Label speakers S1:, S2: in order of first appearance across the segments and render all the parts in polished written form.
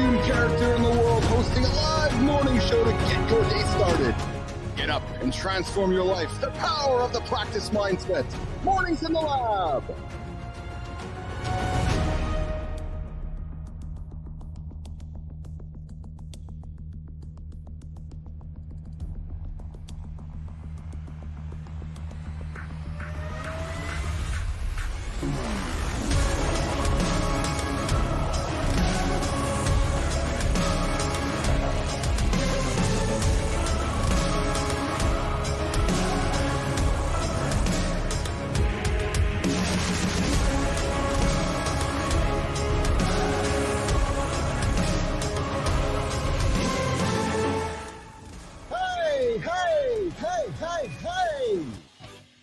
S1: cartoon character in the world, hosting a live morning show to get your day started. Get up and transform your life. The power of the practice mindset. Mornings in the Lab.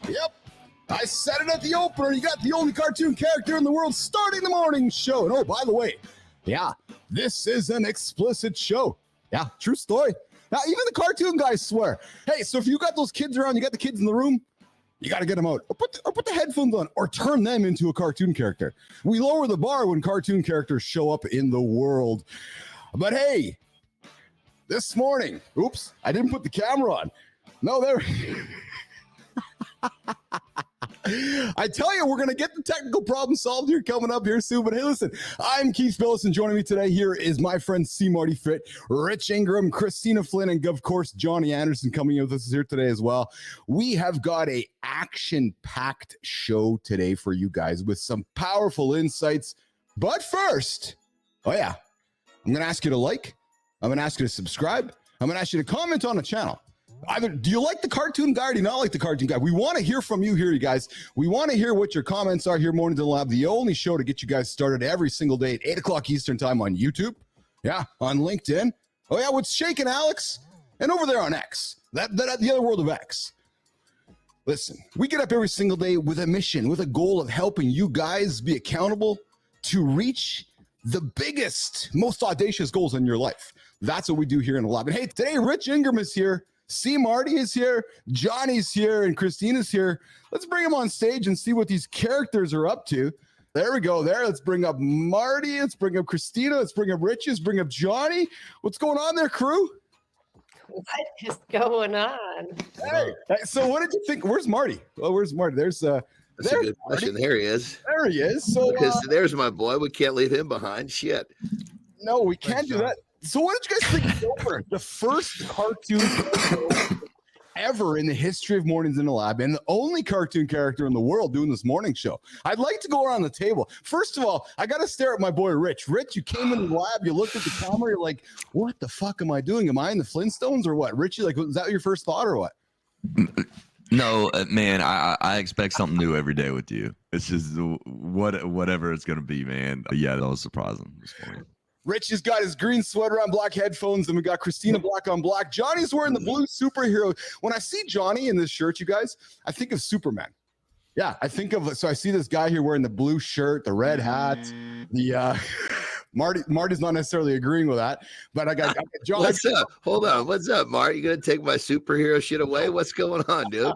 S1: Yep, I said it at the opener. You got the only cartoon character in the world starting the morning show. And oh, by the way, yeah, this is an explicit show. Yeah, true story. Now, even the cartoon guys swear. Hey, so if you got those kids around, you got the kids in the room, you got to get them out. Or put the headphones on or turn them into a cartoon character. We lower the bar when cartoon characters show up in the world. But hey, this morning, oops, I didn't put the camera on. No, there. I tell you, we're going to get the technical problem solved here coming up here soon. But hey, listen, I'm Keith Phillips, and joining me today here is my friend CMarty Fit, Rich Ingram, Christina Flynn, and of course, Johnny Anderson coming in with us here today as well. We have got a action-packed show today for you guys with some powerful insights. But first, oh yeah, I'm going to ask you to like, I'm going to ask you to subscribe, I'm going to ask you to comment on the channel. Either do you like the cartoon guy or do you not like the cartoon guy? We want to hear from you here, you guys. We want to hear what your comments are here, Mornings in the Lab, the only show to get you guys started every single day at 8 o'clock Eastern time on YouTube. Yeah, on LinkedIn. Oh, yeah, what's shaking, Alex? And over there on X, the other world of X. Listen, we get up every single day with a mission, with a goal of helping you guys be accountable to reach the biggest, most audacious goals in your life. That's what we do here in the Lab. And hey, today, Rich Ingram is here. CMarty is here, Johnny's here, and Christina's here. Let's bring them on stage and see what these characters are up to. There we go. There. Let's bring up Marty. Let's bring up Christina. Let's bring up Richie. Let's bring up Johnny. What's going on there, crew?
S2: What is going on?
S1: Hey. So what did you think? Where's Marty? Oh, where's Marty? That's a
S3: good question. There he is.
S1: There he is. So
S3: there's my boy. We can't leave him behind. Shit.
S1: No, we can't do that. So what did you guys think of Over? The first cartoon ever in the history of Mornings in the Lab, and the only cartoon character in the world doing this morning show. I'd like to go around the table. First of all, I got to stare at my boy Rich. Rich, you came in the lab, you looked at the camera, you're like, what the fuck am I doing? Am I in the Flintstones or what? Richie, like, was that your first thought or what?
S4: No, man, I expect something new every day with you. It's just whatever it's going to be, man. Yeah, that was surprising this morning.
S1: Rich has got his green sweater on, black headphones, and we got Christina black on black. Johnny's wearing the blue superhero. When I see Johnny in this shirt, you guys, I think of Superman. Yeah, I think of, so I see this guy here wearing the blue shirt, the red hat, the Marty's not necessarily agreeing with that, but I got John.
S3: What's up? Hold on. What's up, Marty? You gonna take my superhero shit away? What's going on, dude?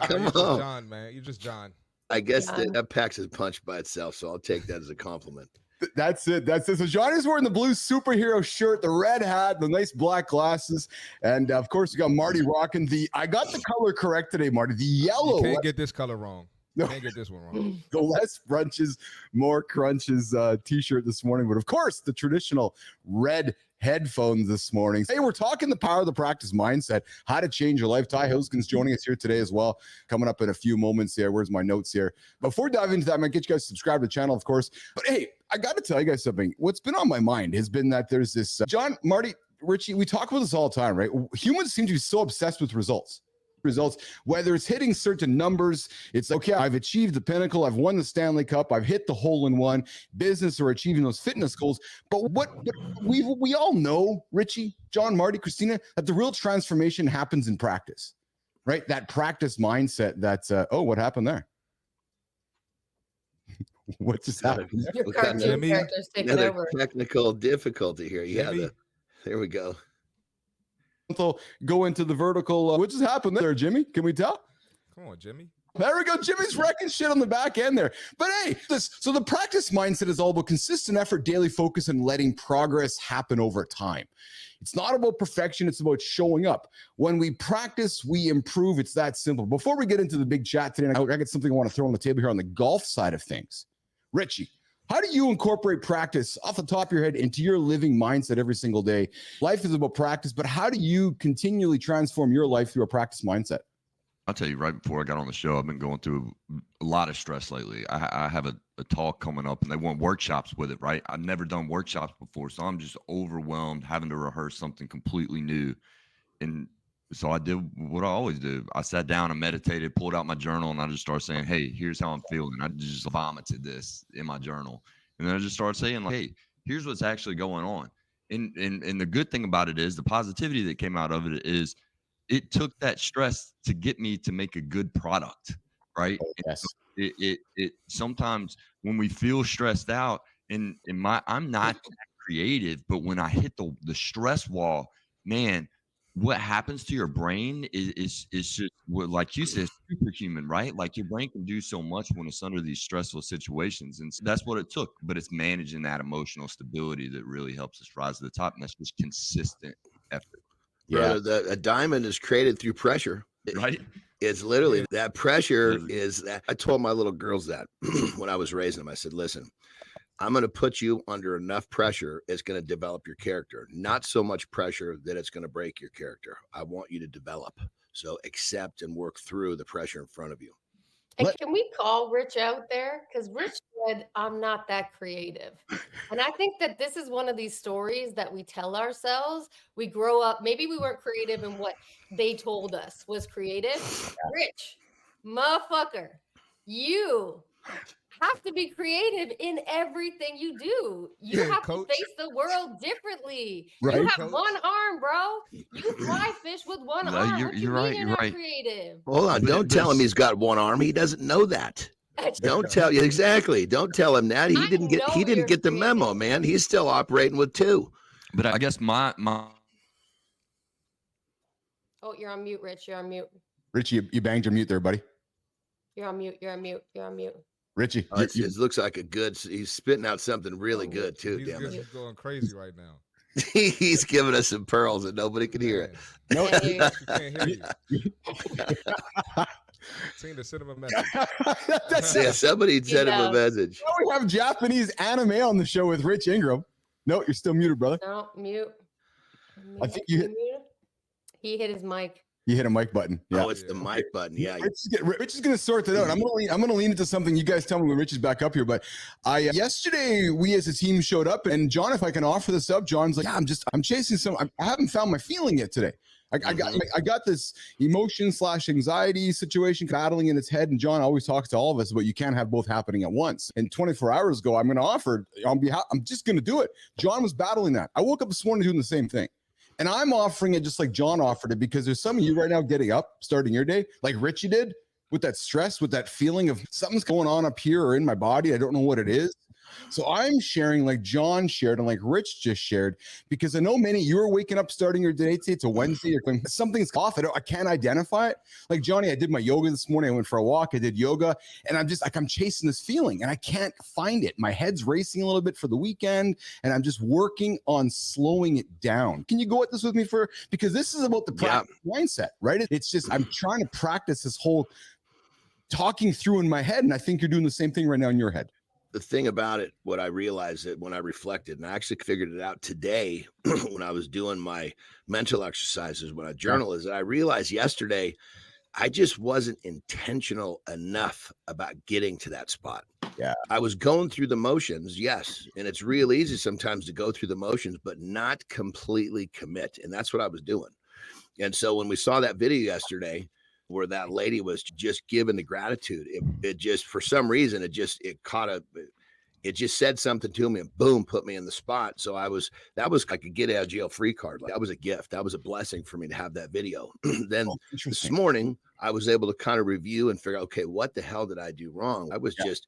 S3: Come on,
S5: John, man. You're just John.
S3: I guess that packs his punch by itself, so I'll take that as a compliment.
S1: That's it. So Johnny's wearing the blue superhero shirt, the red hat, the nice black glasses, and of course, we got Marty rocking I got the color correct today, Marty. The yellow.
S5: You can't get this color wrong. No. Can't get this one wrong.
S1: The less brunches, more crunches t-shirt this morning, but of course, the traditional red headphones this morning. Hey, we're talking the power of the practice mindset, how to change your life. Ty Hoskin's joining us here today as well, coming up in a few moments here. Where's my notes here? Before we dive into that, I'm going to get you guys to subscribe to the channel, of course. But hey, I got to tell you guys something. What's been on my mind has been that there's this, John, Marty, Richie, we talk about this all the time, right? Humans seem to be so obsessed with results, whether it's hitting certain numbers, it's okay, I've achieved the pinnacle, I've won the Stanley Cup, I've hit the hole-in-one, business or achieving those fitness goals. But what we all know, Richie, John, Marty, Christina, that the real transformation happens in practice, right? That practice mindset that's, oh, what happened there? What just happened?
S2: Your cartoon character's taking over.
S3: Technical difficulty here. Yeah, there we go.
S1: Go into the vertical. What just happened there, Jimmy? Can we tell?
S5: Come on, Jimmy.
S1: There we go. Jimmy's wrecking shit on the back end there. But hey, so the practice mindset is all about consistent effort, daily focus, and letting progress happen over time. It's not about perfection. It's about showing up. When we practice, we improve. It's that simple. Before we get into the big chat today, I got something I want to throw on the table here on the golf side of things. Richie, how do you incorporate practice off the top of your head into your living mindset every single day? Life is about practice, but how do you continually transform your life through a practice mindset?
S4: I'll tell you, right before I got on the show, I've been going through a lot of stress lately. I have a talk coming up, and they want workshops with it, right? I've never done workshops before, so I'm just overwhelmed having to rehearse something completely new. And so I did what I always do. I sat down and meditated, pulled out my journal, and I just started saying, hey, here's how I'm feeling. I just vomited this in my journal. And then I just started saying, like, hey, here's what's actually going on. And the good thing about it is the positivity that came out of it is it took that stress to get me to make a good product, right?
S1: Oh, yes.
S4: It sometimes when we feel stressed out, I'm not that creative, but when I hit the stress wall, man, what happens to your brain is just what, like you said, superhuman, right? Like your brain can do so much when it's under these stressful situations, and so that's what it took. But it's managing that emotional stability that really helps us rise to the top, and that's just consistent effort.
S3: Yeah, a diamond is created through pressure.
S4: Right.
S3: It's literally that pressure is that. I told my little girls that when I was raising them, I said, listen, I'm going to put you under enough pressure. It's going to develop your character, not so much pressure that it's going to break your character. I want you to develop. So accept and work through the pressure in front of you.
S2: And can we call Rich out there? Because Rich said, I'm not that creative. And I think that this is one of these stories that we tell ourselves. We grow up, maybe we weren't creative in what they told us was creative. Rich, motherfucker, you have to be creative in everything you do. You have to face the world differently.
S1: Right,
S2: you have one arm, bro. You fly fish with one arm.
S4: You're right. You're right.
S2: Creative.
S3: Hold on. Don't tell him he's got one arm. He doesn't know that. Don't tell you exactly. Don't tell him that. He didn't get the memo, man. He's still operating with two.
S4: But I guess my
S2: Oh, you're on mute, Rich. You're on mute.
S1: Richie, you banged your mute there, buddy.
S2: You're on mute. You're on mute. You're on mute.
S1: Richie,
S3: it looks like he's spitting out something really good too.
S5: He's going crazy right now.
S3: He's giving us some pearls and nobody can hear it.
S5: No, we can't hear you. Seen the cinema message.
S3: Yeah, somebody sent him a message.
S1: Now we have Japanese anime on the show with Rich Ingram. No, you're still muted, brother.
S2: No, mute.
S1: I think you hit.
S2: He hit his mic.
S1: You hit a mic button. Yeah.
S3: Oh, it's the mic button. Yeah.
S1: Rich is going to sort that out. I'm going to lean into something. You guys tell me when Rich is back up here. But yesterday we as a team showed up, and John, if I can offer this up, John's like, yeah, I'm chasing I haven't found my feeling yet today. I got this emotion/anxiety situation battling in its head, and John always talks to all of us about you can't have both happening at once. And 24 hours ago, I'm going to offer on behalf. I'm just going to do it. John was battling that. I woke up this morning doing the same thing. And I'm offering it just like John offered it, because there's some of you right now getting up, starting your day, like Richie did, with that stress, with that feeling of something's going on up here or in my body. I don't know what it is. So I'm sharing like John shared and like Rich just shared, because I know many you are waking up, starting your day. It's a Wednesday. You're going, something's off. I can't identify it. Like Johnny, I did my yoga this morning. I went for a walk. I did yoga, and I'm just like, I'm chasing this feeling and I can't find it. My head's racing a little bit for the weekend, and I'm just working on slowing it down. Can you go at this with me because this is about the practice mindset, right? It's just, I'm trying to practice this whole talking through in my head. And I think you're doing the same thing right now in your head.
S3: The thing about it, what I realized that when I reflected, and I actually figured it out today when I was doing my mental exercises, when I journal, is that I realized yesterday I just wasn't intentional enough about getting to that spot.
S1: Yeah.
S3: I was going through the motions, yes. And it's real easy sometimes to go through the motions, but not completely commit. And that's what I was doing. And so when we saw that video yesterday, where that lady was just giving the gratitude, it just, for some reason, it just said something to me and boom, put me in the spot. So that was like a get out of jail free card. Like, that was a gift. That was a blessing for me to have that video. Then this morning I was able to kind of review and figure out, okay, what the hell did I do wrong? I was just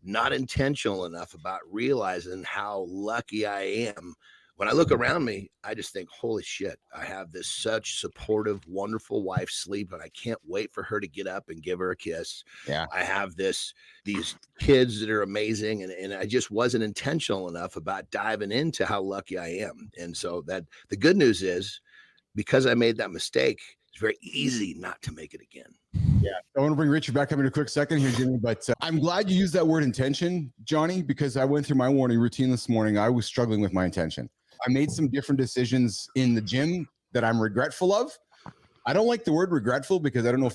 S3: not intentional enough about realizing how lucky I am when I look around me, I just think, holy shit, I have this such supportive, wonderful wife, Sleep, and I can't wait for her to get up and give her a kiss.
S1: Yeah.
S3: I have these kids that are amazing. And I just wasn't intentional enough about diving into how lucky I am. And so that the good news is, because I made that mistake, it's very easy not to make it again.
S1: Yeah, I want to bring Richie back up in a quick second here, Jimmy, but I'm glad you used that word intention, Johnny, because I went through my morning routine this morning. I was struggling with my intention. I made some different decisions in the gym that I'm regretful of. I don't like the word regretful because I don't know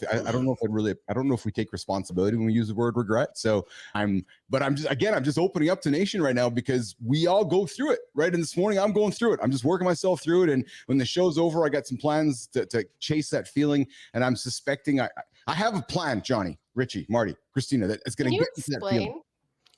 S1: if we take responsibility when we use the word regret. So I'm just opening up to nation right now because we all go through it, right? And this morning I'm going through it. I'm just working myself through it. And when the show's over, I got some plans to chase that feeling. And I'm suspecting I have a plan, Johnny, Richie, Marty, Christina, that it's going to get into that feeling.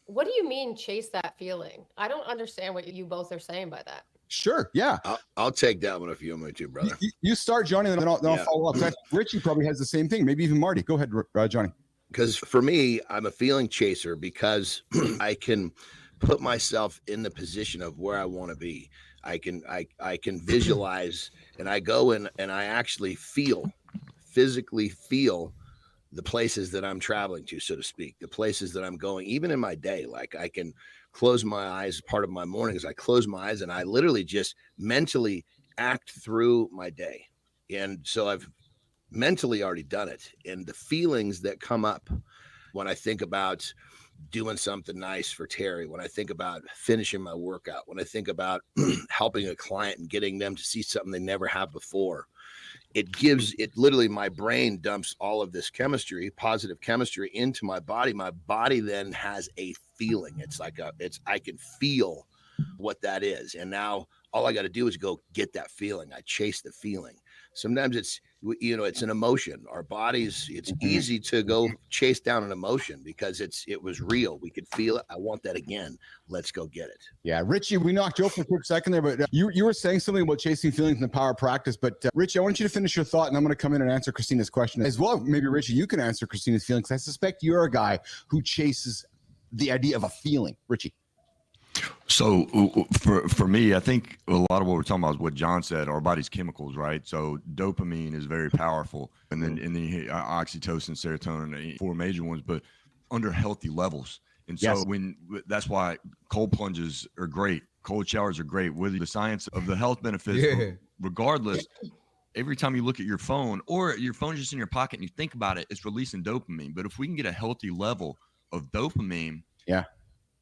S2: What do you mean chase that feeling? I don't understand what you both are saying by that.
S1: Sure. Yeah.
S3: I'll take that one if you want me to, brother.
S1: You start, Johnny, and then I'll follow up. So Richie probably has the same thing. Maybe even Marty. Go ahead, Johnny.
S3: Because for me, I'm a feeling chaser because I can put myself in the position of where I want to be. I can visualize, and I go in and I actually physically feel the places that I'm traveling to, so to speak, the places that I'm going, even in my day. Like I can close my eyes. Part of my morning is I close my eyes and I literally just mentally act through my day. And so I've mentally already done it. And the feelings that come up when I think about doing something nice for Terry, when I think about finishing my workout, when I think about helping a client and getting them to see something they never have before, it literally, my brain dumps all of this chemistry, positive chemistry, into my body. My body then has a feeling. I can feel what that is. And now all I got to do is go get that feeling. I chase the feeling. Sometimes it's an emotion. Our bodies, it's easy to go chase down an emotion because it was real. We could feel it. I want that again. Let's go get it.
S1: Yeah. Richie, we knocked you off for a quick second there, but you were saying something about chasing feelings in the power of practice. But Richie, I want you to finish your thought, and I'm going to come in and answer Christina's question as well. Maybe Richie, you can answer Christina's feelings. I suspect you're a guy who chases the idea of a feeling. Richie.
S4: So for me, I think a lot of what we're talking about is what John said, our body's chemicals, right? So dopamine is very powerful. And then oxytocin, serotonin, 4 major ones, but under healthy levels. And so that's why cold plunges are great. Cold showers are great. With the science of the health benefits, regardless, every time you look at your phone or your phone's just in your pocket and you think about it, it's releasing dopamine. But if we can get a healthy level of dopamine,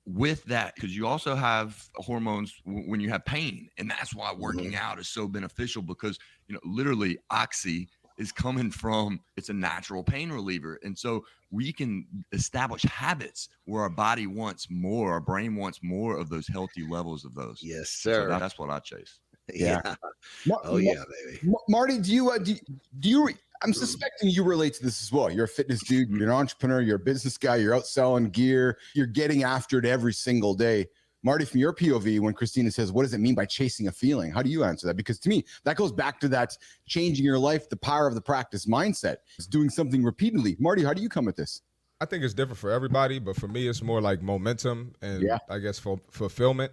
S4: with that, because you also have hormones when you have pain, and that's why working out is so beneficial, because literally oxy is coming from, it's a natural pain reliever. And so we can establish habits where our body wants more, our brain wants more of those healthy levels of those.
S3: Yes, sir.
S4: So that's what I chase.
S3: Yeah. Oh yeah, baby.
S1: Marty, do you I'm suspecting you relate to this as well. You're a fitness dude, you're an entrepreneur, you're a business guy, you're out selling gear, you're getting after it every single day. Marty, from your POV, when Christina says, what does it mean by chasing a feeling? How do you answer that? Because to me, that goes back to that changing your life, the power of the practice mindset. It's doing something repeatedly. Marty, how do you come at this?
S5: I think it's different for everybody, but for me, it's more like momentum and I guess fulfillment.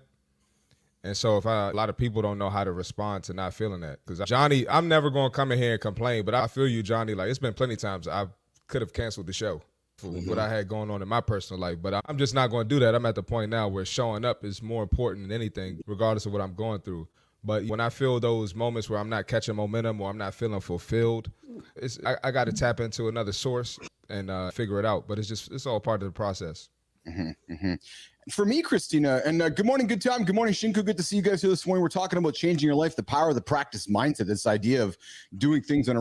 S5: And so a lot of people don't know how to respond to not feeling that. Because Johnny, I'm never going to come in here and complain, but I feel you, Johnny. Like, it's been plenty of times I could have canceled the show for what I had going on in my personal life. But I'm just not going to do that. I'm at the point now where showing up is more important than anything, regardless of what I'm going through. But when I feel those moments where I'm not catching momentum or I'm not feeling fulfilled, I got to tap into another source and figure it out. But it's all part of the process.
S1: For me, Christina, and good morning, good time. Good morning, Shinku. Good to see you guys here this morning. We're talking about changing your life, the power of the practice mindset, this idea of doing things on a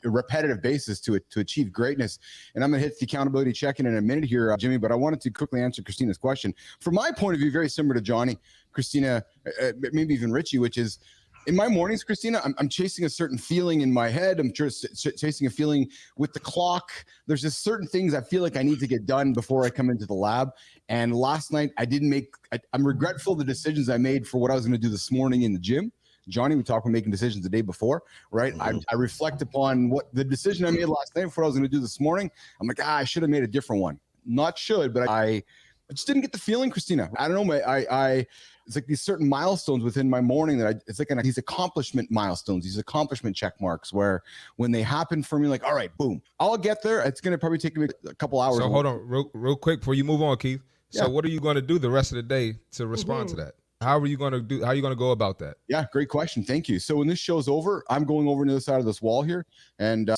S1: repetitive basis to achieve greatness. And I'm going to hit the accountability check-in in a minute here, Jimmy, but I wanted to quickly answer Christina's question. From my point of view, very similar to Johnny, Christina, maybe even Richie, which is, in my mornings, Christina, I'm chasing a certain feeling in my head. I'm just chasing a feeling with the clock. There's just certain things I feel like I need to get done before I come into the lab. And last night, I'm regretful the decisions I made for what I was going to do this morning in the gym. Johnny, we talked about making decisions the day before, right? I reflect upon what the decision I made last night for what I was going to do this morning. I'm like, I should have made a different one. Not should, but I I just didn't get the feeling, Christina. I don't know. It's like these certain milestones within my morning that it's like these accomplishment milestones, these accomplishment check marks where when they happen for me, like, all right, boom, I'll get there. It's going to probably take me a couple hours.
S5: So hold on real quick before you move on, Keith. So what are you going to do the rest of the day to respond to that? How are you going to go about that? Yeah,
S1: great question. Thank you. So when this show's over, I'm going over to the other side of this wall here. And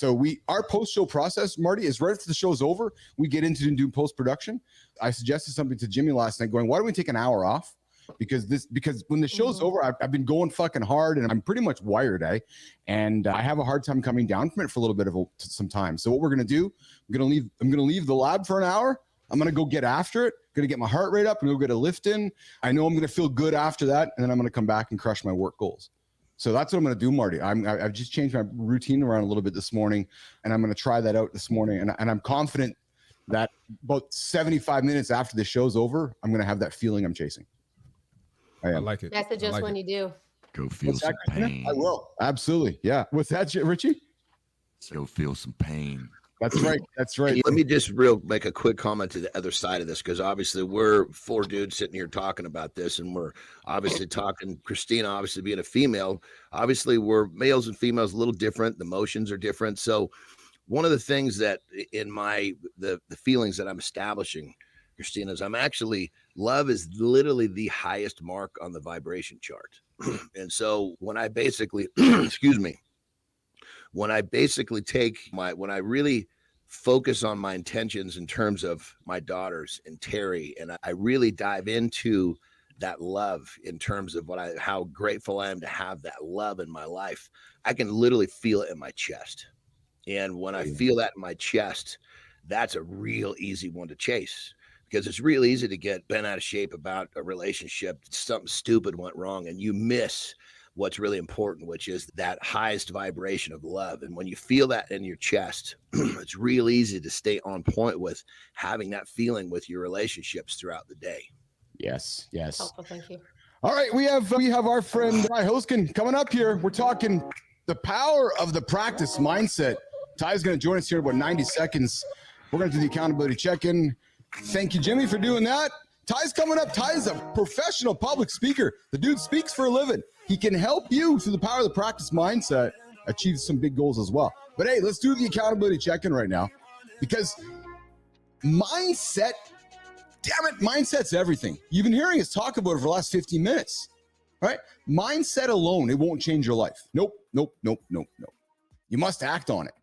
S1: our post-show process, Marty, is right after the show's over, we get into and do post-production. I suggested something to Jimmy last night going, why don't we take an hour off? Because when the show's over, I've been going fucking hard and I'm pretty much wired, and I have a hard time coming down from it for a little bit of some time. So what we're going to do, I'm going to leave the lab for an hour. I'm going to go get after it. Going to get my heart rate up and go get a lift in. I know I'm going to feel good after that. And then I'm going to come back and crush my work goals. So that's what I'm going to do, Marty. I've just changed my routine around a little bit this morning, and I'm going to try that out this morning. And I'm confident that about 75 minutes after the show's over, I'm going to have that feeling I'm chasing.
S5: I like it.
S2: That's just when you do.
S4: Go feel some pain.
S1: I will. Absolutely. Yeah. What's that, Richie?
S4: Go feel some pain.
S1: That's right. That's right.
S3: Let me just make a quick comment to the other side of this, because obviously we're four dudes sitting here talking about this, and we're obviously talking, Christina obviously being a female, obviously we're males and females a little different. The emotions are different. So one of the things that in the feelings that I'm establishing, Christina, is love is literally the highest mark on the vibration chart. And so when I basically, when I really focus on my intentions in terms of my daughters and Terry, and I really dive into that love in terms of how grateful I am to have that love in my life, I can literally feel it in my chest. And when I feel that in my chest, that's a real easy one to chase, because it's real easy to get bent out of shape about a relationship. Something stupid went wrong and you miss what's really important, which is that highest vibration of love. And when you feel that in your chest, it's real easy to stay on point with having that feeling with your relationships throughout the day.
S1: Yes.
S2: Helpful, thank you.
S1: All right, we have our friend Ty Hoskin coming up here. We're talking the power of the practice mindset. Ty's going to join us here in about 90 seconds. We're going to do the accountability check-in. Thank you, Jimmy, for doing that. Ty's coming up. Ty is a professional public speaker. The dude speaks for a living. He can help you through the power of the practice mindset achieve some big goals as well. But hey, let's do the accountability check-in right now, because mindset's everything. You've been hearing us talk about it for the last 15 minutes, right? Mindset alone, it won't change your life. Nope. You must act on it.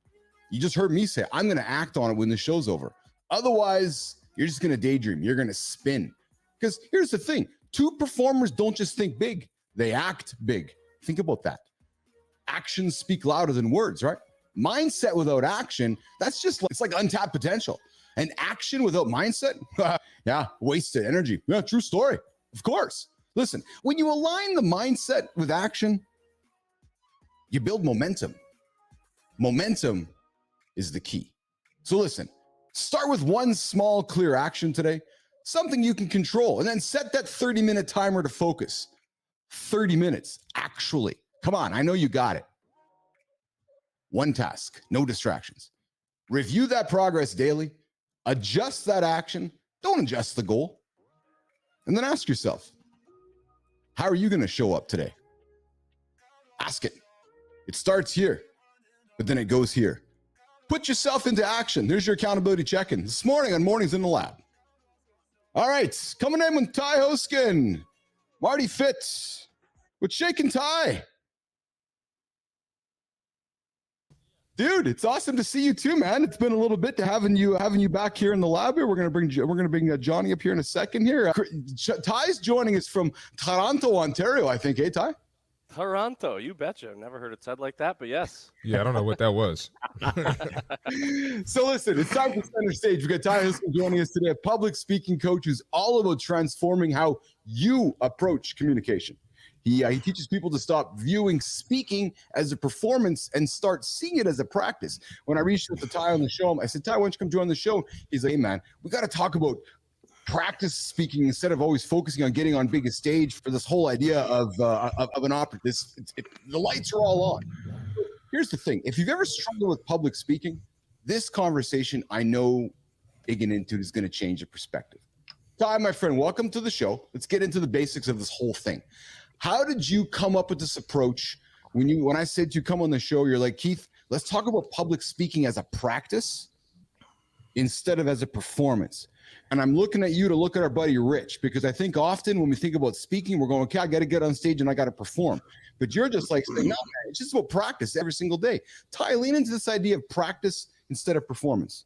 S1: You just heard me say, I'm going to act on it when the show's over. Otherwise, you're just going to daydream. You're going to spin. Because here's the thing. Two performers don't just think big. They act big. Think about that. Actions speak louder than words, right? Mindset without action, it's like untapped potential. And action without mindset, wasted energy. Yeah, true story. Of course. Listen, when you align the mindset with action, you build momentum. Momentum is the key. So listen, start with one small, clear action today, something you can control, and then set that 30-minute timer to focus. 30 minutes, actually. Come on, I know you got it. One task, no distractions. Review that progress daily, adjust that action, don't adjust the goal, and then ask yourself, how are you going to show up today? Ask it. It starts here, but then it goes here. Put yourself into action. There's your accountability check-in this morning on Mornings in the Lab. All right, coming in with Ty Hoskin, Marty Fitz with Shake and Ty. Dude, it's awesome to see you too, man. It's been a little bit to having you back here in the lab here. We're gonna bring Johnny up here in a second here. Ty's joining us from Toronto, Ontario, I think. Hey, Ty.
S6: Toronto, you betcha. I've never heard it said like that, but yes.
S5: Yeah, I don't know what that was.
S1: So listen, it's time for center stage. We got Ty Hoskin joining us today, a public speaking coach who's all about transforming how you approach communication. He teaches people to stop viewing speaking as a performance and start seeing it as a practice. When I reached out to Ty on the show, I said, Ty, why don't you come join the show? He's like, hey, man, we got to talk about practice speaking instead of always focusing on getting on biggest stage for this whole idea of an opera. The lights are all on. Here's the thing. If you've ever struggled with public speaking, this conversation, I know digging into it is going to change your perspective. Ty, my friend, welcome to the show. Let's get into the basics of this whole thing. How did you come up with this approach? When I said you come on the show, you're like, Keith, let's talk about public speaking as a practice instead of as a performance. And I'm looking at you to look at our buddy Rich, because I think often when we think about speaking, we're going, okay, I got to get on stage and I got to perform. But you're just like saying, no, man, it's just about practice every single day. Ty, lean into this idea of practice instead of performance.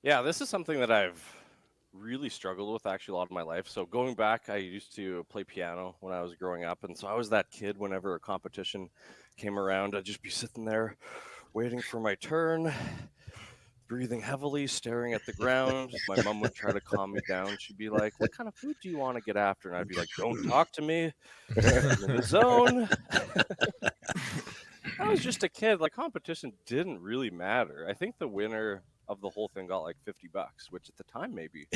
S6: Yeah, this is something that I've really struggled with actually a lot of my life. So going back, I used to play piano when I was growing up. And so I was that kid whenever a competition came around, I'd just be sitting there waiting for my turn, breathing heavily, staring at the ground. My mom would try to calm me down. She'd be like, what kind of food do you want to get after? And I'd be like, don't talk to me. I'm in the zone. I was just a kid. Like, competition didn't really matter. I think the winner of the whole thing got like $50, which at the time maybe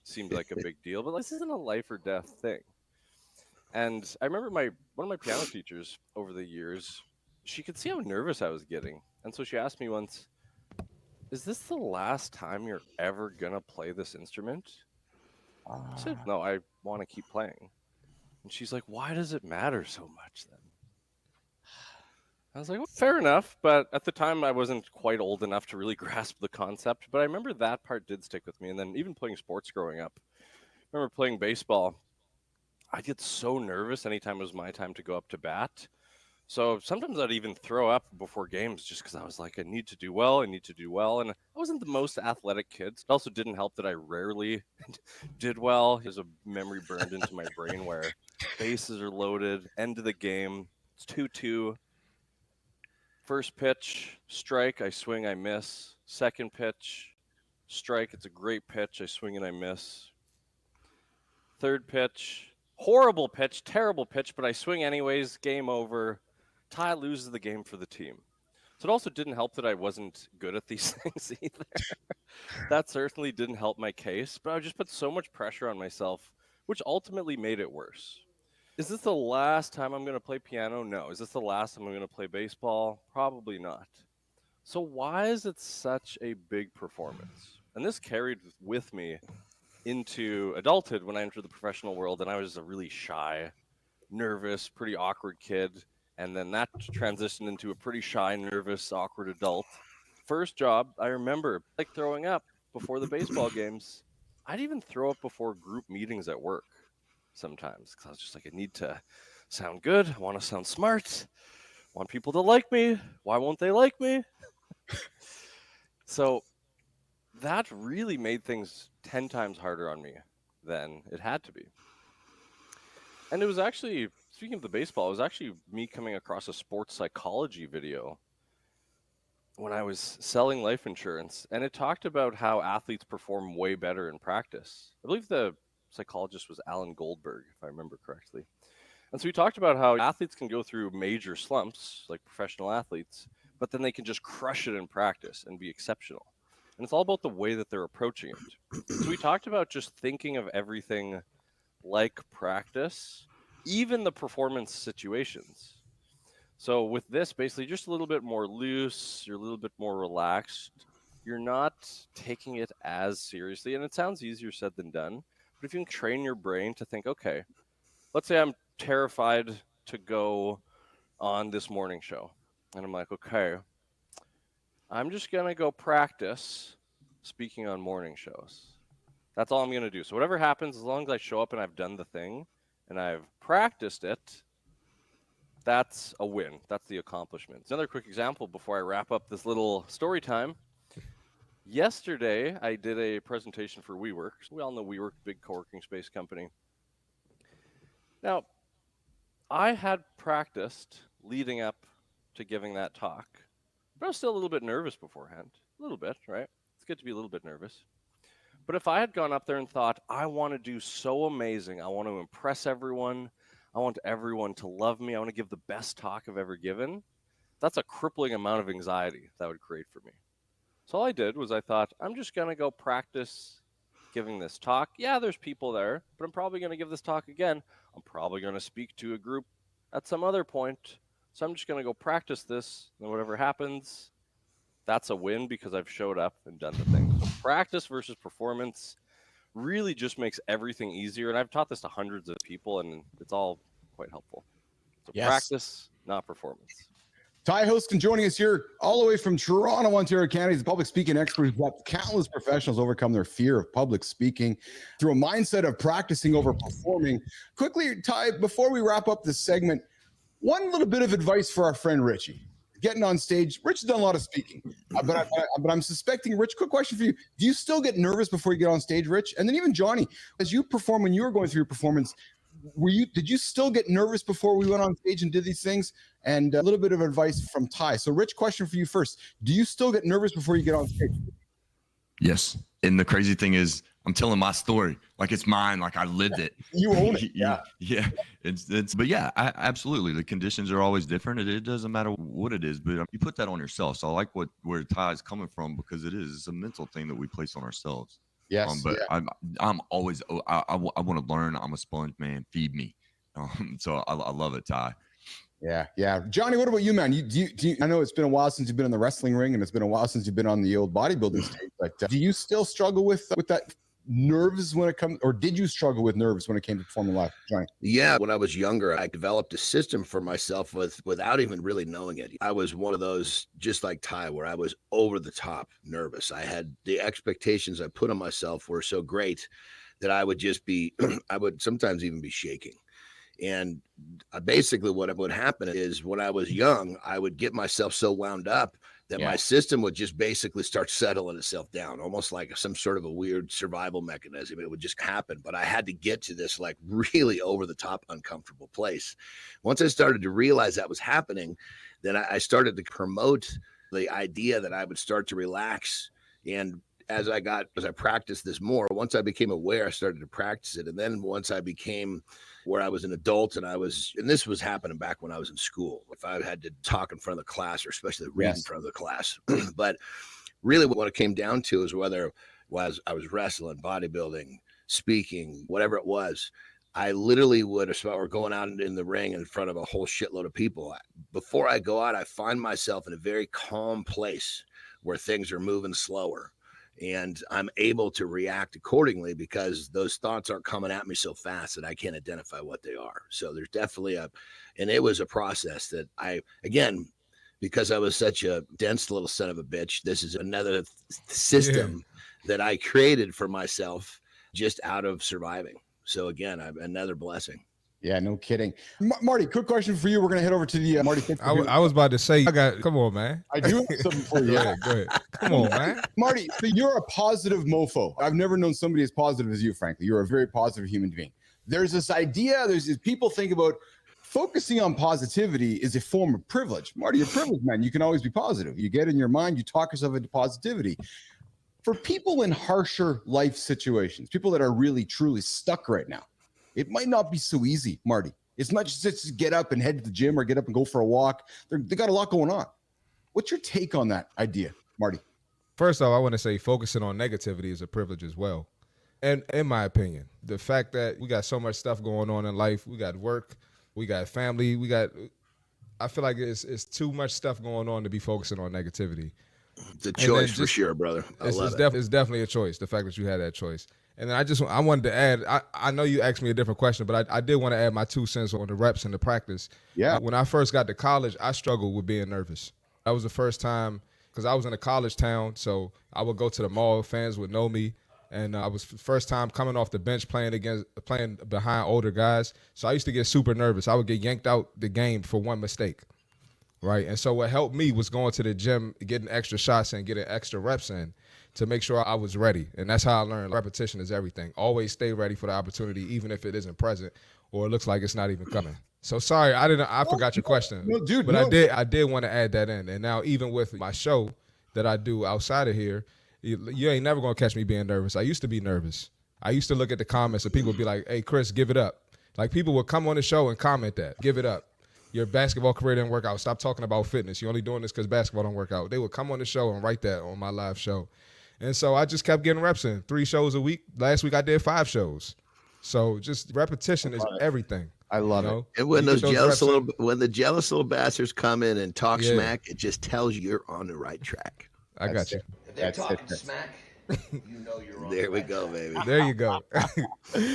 S6: seemed like a big deal, but this isn't a life or death thing. And I remember one of my piano teachers over the years, she could see how nervous I was getting. And so she asked me once, is this the last time you're ever going to play this instrument? I said, no, I want to keep playing. And she's like, why does it matter so much then? I was like, well, fair enough. But at the time, I wasn't quite old enough to really grasp the concept. But I remember that part did stick with me. And then even playing sports growing up, I remember playing baseball. I'd get so nervous anytime it was my time to go up to bat. So sometimes I'd even throw up before games just because I was like, I need to do well. And I wasn't the most athletic kid. It also didn't help that I rarely did well. There's a memory burned into my brain where bases are loaded, end of the game, it's 2-2. First pitch, strike, I swing, I miss. Second pitch, strike, it's a great pitch, I swing and I miss. Third pitch, horrible pitch, terrible pitch, but I swing anyways, game over. Ty loses the game for the team. So it also didn't help that I wasn't good at these things either. That certainly didn't help my case, but I just put so much pressure on myself, which ultimately made it worse. Is this the last time I'm going to play piano? No. Is this the last time I'm going to play baseball? Probably not. So why is it such a big performance? And this carried with me into adulthood when I entered the professional world, and I was a really shy, nervous, pretty awkward kid. And then that transitioned into a pretty shy, nervous, awkward adult. First job, I remember like throwing up before the baseball games. I'd even throw up before group meetings at work sometimes because I was just like, I need to sound good. I want to sound smart. I want people to like me. Why won't they like me? So that really made things 10 times harder on me than it had to be. And it was actually, speaking of the baseball, it was actually me coming across a sports psychology video when I was selling life insurance. And it talked about how athletes perform way better in practice. I believe the psychologist was Alan Goldberg, if I remember correctly. And so he talked about how athletes can go through major slumps, like professional athletes, but then they can just crush it in practice and be exceptional. And it's all about the way that they're approaching it. So we talked about just thinking of everything like practice, even the performance situations. So with this, basically just a little bit more loose, you're a little bit more relaxed. You're not taking it as seriously. And it sounds easier said than done. But if you can train your brain to think, okay, let's say I'm terrified to go on this morning show. And I'm like, okay, I'm just going to go practice speaking on morning shows. That's all I'm going to do. So whatever happens, as long as I show up and I've done the thing and I've practiced it, that's a win. That's the accomplishment. Another quick example before I wrap up this little story time. Yesterday, I did a presentation for WeWork. We all know WeWork, big co-working space company. Now, I had practiced leading up to giving that talk, but I was still a little bit nervous beforehand. A little bit, right? It's good to be a little bit nervous. But if I had gone up there and thought, I want to do so amazing, I want to impress everyone, I want everyone to love me, I want to give the best talk I've ever given, that's a crippling amount of anxiety that would create for me. So all I did was I thought, I'm just going to go practice giving this talk. Yeah, there's people there, but I'm probably going to give this talk again. I'm probably going to speak to a group at some other point. So I'm just going to go practice this, and whatever happens, that's a win because I've showed up and done the thing. So practice versus performance. really just makes everything easier. And I've taught this to hundreds of people, and it's all quite helpful. So practice, not performance.
S1: Ty Hoskin joining us here all the way from Toronto, Ontario, Canada. He's a public speaking expert who's helped countless professionals overcome their fear of public speaking through a mindset of practicing over performing. Quickly, Ty, before we wrap up this segment, one little bit of advice for our friend Richie. Getting on stage, Rich has done a lot of speaking, but I'm suspecting, Rich, quick question for you. Do you still get nervous before you get on stage, Rich? And then even Johnny, as you perform, when you were going through your performance, did you still get nervous before we went on stage and did these things? And a little bit of advice from Ty. So Rich, question for you first. Do you still get nervous before you get on stage?
S4: Yes. And the crazy thing is, I'm telling my story like it's mine, like I lived it.
S1: You own it. Yeah.
S4: Yeah. But yeah, absolutely. The conditions are always different. It doesn't matter what it is, but you put that on yourself. So I like where Ty's coming from, because it's a mental thing that we place on ourselves.
S1: Yes.
S4: But I'm always, I want to learn. I'm a sponge, man. Feed me. So I love it, Ty.
S1: Yeah. Johnny, what about you, man? Do you, I know it's been a while since you've been in the wrestling ring, and it's been a while since you've been on the old bodybuilding stage, but do you still struggle with that nerves when it comes, or did you struggle with nerves when it came to performing live, Johnny?
S3: Yeah, when I was younger, I developed a system for myself without even really knowing it. I was one of those, just like Ty, where I was over the top nervous. I had the expectations I put on myself were so great that I would just be, I would sometimes even be shaking. And basically what would happen is, when I was young, I would get myself so wound up that my system would just basically start settling itself down, almost like some sort of a weird survival mechanism. It would just happen. But I had to get to this like really over the top, uncomfortable place. Once I started to realize that was happening, then I started to promote the idea that I would start to relax. And as I practiced this more, once I became aware, I started to practice it. And then once I became where I was an adult, and this was happening back when I was in school, if I had to talk in front of the class, or especially read in front of the class. But really what it came down to is whether I was wrestling, bodybuilding, speaking, whatever it was, I literally or going out in the ring in front of a whole shitload of people. Before I go out, I find myself in a very calm place where things are moving slower. And I'm able to react accordingly, because those thoughts aren't coming at me so fast that I can't identify what they are. So there's definitely and it was a process that again, because I was such a dense little son of a bitch, this is another system that I created for myself just out of surviving. So again, another blessing.
S1: Yeah, no kidding. Marty, quick question for you. We're going to head over to the Marty.
S5: I was about to say, come on, man.
S1: I do have something for you.
S5: Go ahead. Come on, man.
S1: Marty, so you're a positive mofo. I've never known somebody as positive as you, frankly. You're a very positive human being. There's this idea, people think about focusing on positivity is a form of privilege. Marty, you're privileged, man. You can always be positive. You get in your mind, you talk yourself into positivity. For people in harsher life situations, people that are really, truly stuck right now, it might not be so easy, Marty. It's not just get up and head to the gym or get up and go for a walk. They got a lot going on. What's your take on that idea, Marty?
S5: First off, I want to say focusing on negativity is a privilege as well. And in my opinion, the fact that we got so much stuff going on in life, we got work, we got family, I feel like it's too much stuff going on to be focusing on negativity.
S3: It's a choice for sure, brother. It's
S5: definitely a choice, the fact that you had that choice. And then I wanted to add, I know you asked me a different question, but I did want to add my 2 cents on the reps and the practice.
S1: Yeah.
S5: When I first got to college, I struggled with being nervous. That was the first time, because I was in a college town, so I would go to the mall, fans would know me, and I was first time coming off the bench playing behind older guys. So I used to get super nervous. I would get yanked out the game for one mistake, right? And so what helped me was going to the gym, getting extra shots and getting extra reps in, to make sure I was ready. And that's how I learned repetition is everything. Always stay ready for the opportunity, even if it isn't present or it looks like it's not even coming. So sorry, I forgot your question.
S1: No, dude,
S5: but I did want to add that in. And now even with my show that I do outside of here, you ain't never gonna catch me being nervous. I used to be nervous. I used to look at the comments and people would be like, hey, Chris, give it up. Like people would come on the show and comment that, give it up. Your basketball career didn't work out. Stop talking about fitness. You're only doing this because basketball don't work out. They would come on the show and write that on my live show. And so I just kept getting reps in, 3 shows a week. Last week I did 5 shows. So just repetition is everything.
S1: I love it.
S3: And when the jealous little bastards come in and talk smack, it just tells you you're on the right track.
S5: I got you.
S7: If they're talking smack,
S3: There we go, baby.
S5: There you go.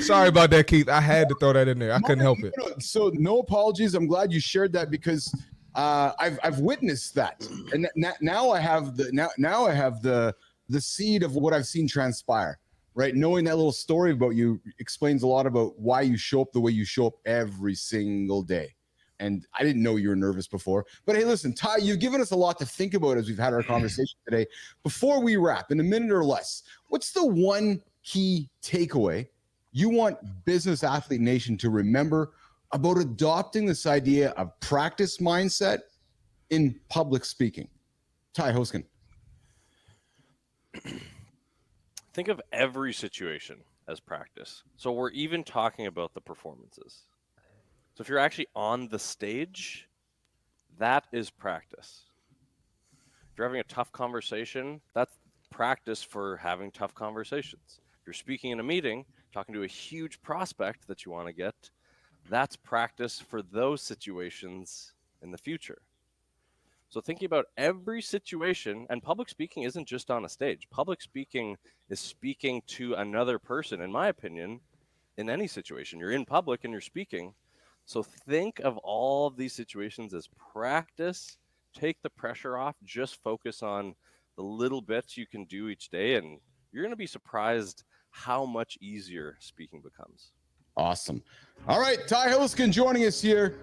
S5: Sorry about that, Keith. I had to throw that in there. I couldn't help it.
S1: So no apologies. I'm glad you shared that because I've witnessed that, and now I have the seed of what I've seen transpire. Right, knowing that little story about you explains a lot about why you show up the way you show up every single day. And I didn't know you were nervous before. But hey, listen, Ty, you've given us a lot to think about as we've had our conversation today. Before we wrap, in a minute or less, what's the one key takeaway you want Business Athlete Nation to remember about adopting this idea of practice mindset in public speaking? Ty Hoskin.
S6: Think of every situation as practice. So we're even talking about the performances. So if you're actually on the stage, that is practice. If you're having a tough conversation, that's practice for having tough conversations. If you're speaking in a meeting, talking to a huge prospect that you want to get, that's practice for those situations in the future. So thinking about every situation, and public speaking isn't just on a stage. Public speaking is speaking to another person, in my opinion, in any situation. You're in public and you're speaking. So think of all of these situations as practice. Take the pressure off. Just focus on the little bits you can do each day, and you're going to be surprised how much easier speaking becomes.
S1: Awesome. All right, Ty Hoskin joining us here,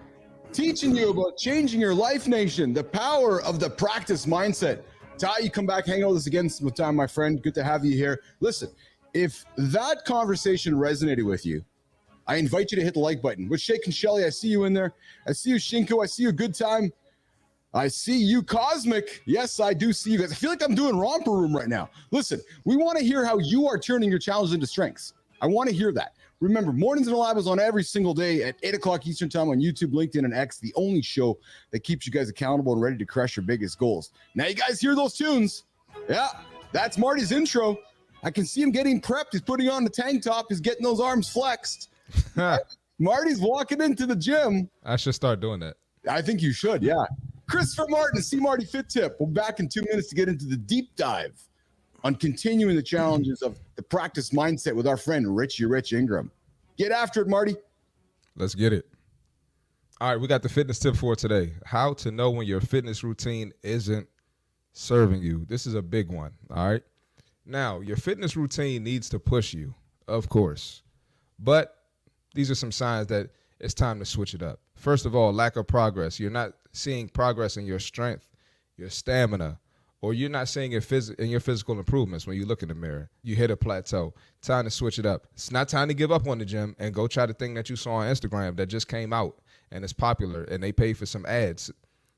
S1: teaching you about changing your life, nation, the power of the practice mindset. Ty, you come back, hang out with us again sometime, my friend. Good to have you here. Listen, if that conversation resonated with you, I invite you to hit the like button. With Shake and Shelly, I see you in there. I see you, Shinko. I see you, Good Time. I see you, Cosmic. Yes, I do see you guys. I feel like I'm doing Romper Room right now. Listen, we want to hear how you are turning your challenges into strengths. I want to hear that. Remember, Mornings in the Lab is on every single day at 8 o'clock Eastern Time on YouTube, LinkedIn, and X, the only show that keeps you guys accountable and ready to crush your biggest goals. Now, you guys hear those tunes? Yeah, that's Marty's intro. I can see him getting prepped. He's putting on the tank top. He's getting those arms flexed. Marty's walking into the gym.
S5: I should start doing that.
S1: I think you should, yeah. Christopher Martin, CMarty Fit Tip. We're back in 2 minutes to get into the deep dive on continuing the challenges of the practice mindset with our friend Richie Rich Ingram. Get after it, Marty.
S5: Let's get it. All right, we got the fitness tip for today. How to know when your fitness routine isn't serving you. This is a big one, all right? Now, your fitness routine needs to push you, of course. But these are some signs that it's time to switch it up. First of all, lack of progress. You're not seeing progress in your strength, your stamina, or you're not seeing it in your physical improvements when you look in the mirror. You hit a plateau. Time to switch it up. It's not time to give up on the gym and go try the thing that you saw on Instagram that just came out and it's popular and they pay for some ads.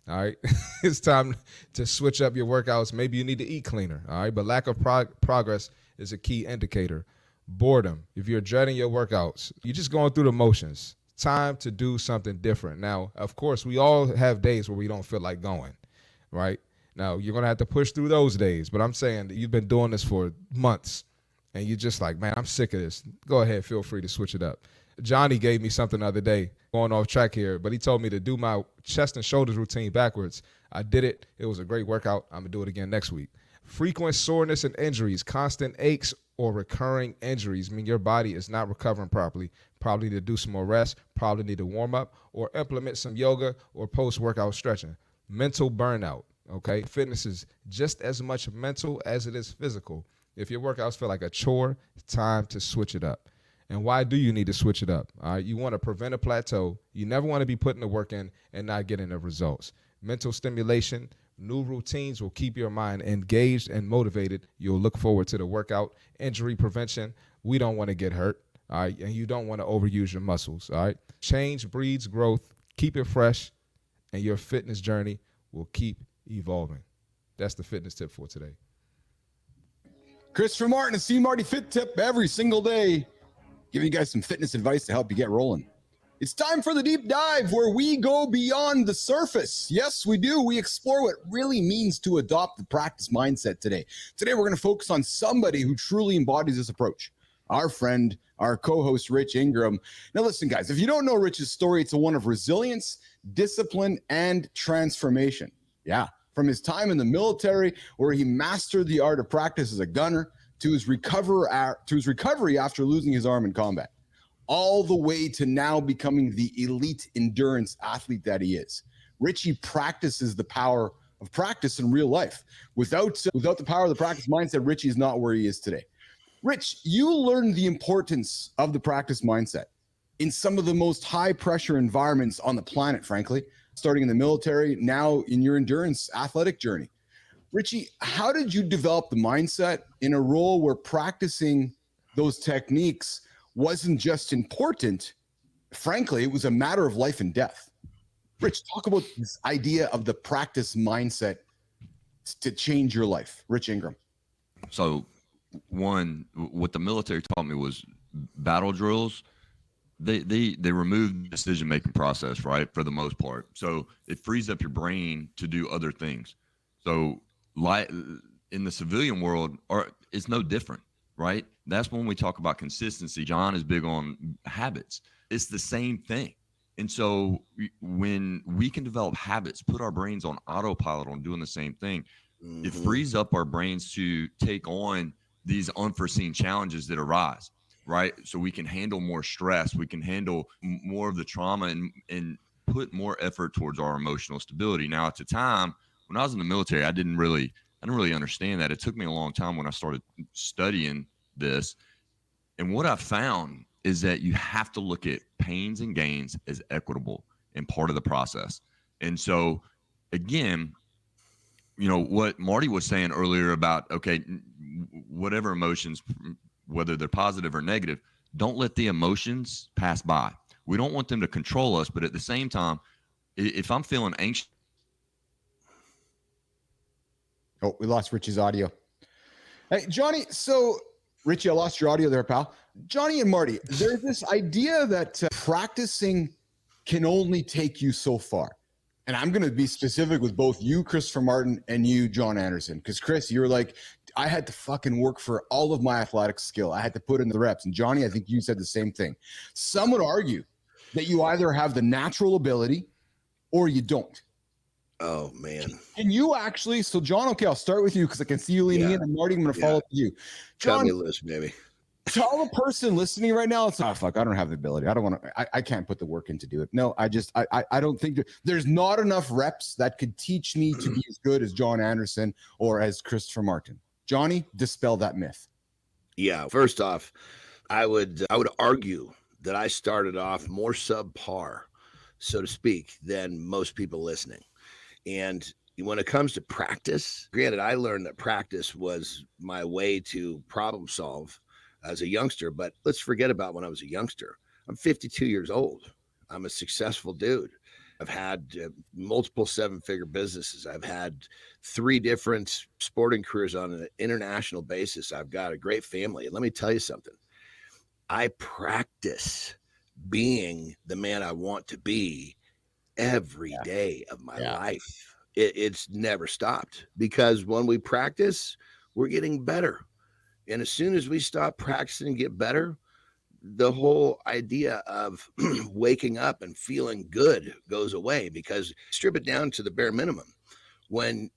S5: All right. It's time to switch up your workouts. Maybe you need to eat cleaner. All right. But lack of progress is a key indicator. Boredom. If you're dreading your workouts, you're just going through the motions. Time to do something different. Now, of course, we all have days where we don't feel like going, right? Now, you're going to have to push through those days, but I'm saying that you've been doing this for months, and you're just like, man, I'm sick of this. Go ahead, feel free to switch it up. Johnny gave me something the other day, going off track here, but he told me to do my chest and shoulders routine backwards. I did it. It was a great workout. I'm going to do it again next week. Frequent soreness and injuries, constant aches, or recurring injuries mean your body is not recovering properly. Probably need to do some more rest, probably need to warm up, or implement some yoga or post-workout stretching. Mental burnout, okay? Fitness is just as much mental as it is physical. If your workouts feel like a chore, it's time to switch it up. And why do you need to switch it up? All right, you want to prevent a plateau. You never want to be putting the work in and not getting the results. Mental stimulation, new routines will keep your mind engaged and motivated. You'll look forward to the workout. Injury prevention, we don't want to get hurt, all right? And you don't want to overuse your muscles, all right? Change breeds growth. Keep it fresh, and your fitness journey will keep evolving. That's the fitness tip for today.
S1: Christopher Martin, a CMarty Fit Tip every single day, giving you guys some fitness advice to help you get rolling. It's time for the deep dive where we go beyond the surface. Yes, we do. We explore what it really means to adopt the practice mindset today. Today, we're going to focus on somebody who truly embodies this approach. Our friend, our co-host, Rich Ingram. Now, listen, guys, if you don't know Rich's story, it's one of resilience, discipline, and transformation. Yeah, from his time in the military, where he mastered the art of practice as a gunner, to his recovery after losing his arm in combat, all the way to now becoming the elite endurance athlete that he is. Richie practices the power of practice in real life. Without the power of the practice mindset, Richie is not where he is today. Rich, you learned the importance of the practice mindset in some of the most high pressure environments on the planet, frankly, starting in the military, now in your endurance athletic journey. Richie, how did you develop the mindset in a role where practicing those techniques wasn't just important? Frankly, it was a matter of life and death. Rich, talk about this idea of the practice mindset to change your life. Rich Ingram.
S4: So one, what the military taught me was battle drills. They remove the decision-making process, right, for the most part. So it frees up your brain to do other things. So like in the civilian world, it's no different, right? That's when we talk about consistency. John is big on habits. It's the same thing. And so when we can develop habits, put our brains on autopilot on doing the same thing, it frees up our brains to take on these unforeseen challenges that arise, right? So we can handle more stress. We can handle more of the trauma and put more effort towards our emotional stability. Now, at the time, when I was in the military, I didn't really understand that. It took me a long time when I started studying this. And what I found is that you have to look at pains and gains as equitable and part of the process. And so, again, you know, what Marty was saying earlier about, okay, whatever emotions, whether they're positive or negative, don't let the emotions pass by. We don't want them to control us, but at the same time, if I'm feeling anxious.
S1: Oh, we lost Richie's audio. Hey, Johnny. So, Richie, I lost your audio there, pal. Johnny and Marty, there's this idea that practicing can only take you so far. And I'm going to be specific with both you, Christopher Martin, and you, John Anderson. Because, Chris, you're like, I had to fucking work for all of my athletic skill. I had to put in the reps. And, Johnny, I think you said the same thing. Some would argue that you either have the natural ability or you don't.
S3: Oh, man.
S1: Can you actually? So, John, okay, I'll start with you because I can see you leaning in. And Marty, I'm going to follow up with you. John,
S3: cut me loose, baby.
S1: Tell the person listening right now, it's, oh, fuck, I don't have the ability. I don't want to, I can't put the work in to do it. No, I don't think there's not enough reps that could teach me to be as good as John Anderson or as Christopher Martin. Johnny, dispel that myth.
S3: Yeah. First off, I would argue that I started off more subpar, so to speak, than most people listening. And when it comes to practice, granted, I learned that practice was my way to problem solve as a youngster, but let's forget about when I was a youngster. I'm 52 years old. I'm a successful dude. I've had multiple 7-figure businesses. I've had 3 different sporting careers on an international basis. I've got a great family. And let me tell you something. I practice being the man I want to be every day of my life. It's never stopped, because when we practice, we're getting better. And as soon as we stop practicing and get better, the whole idea of waking up and feeling good goes away, because strip it down to the bare minimum. When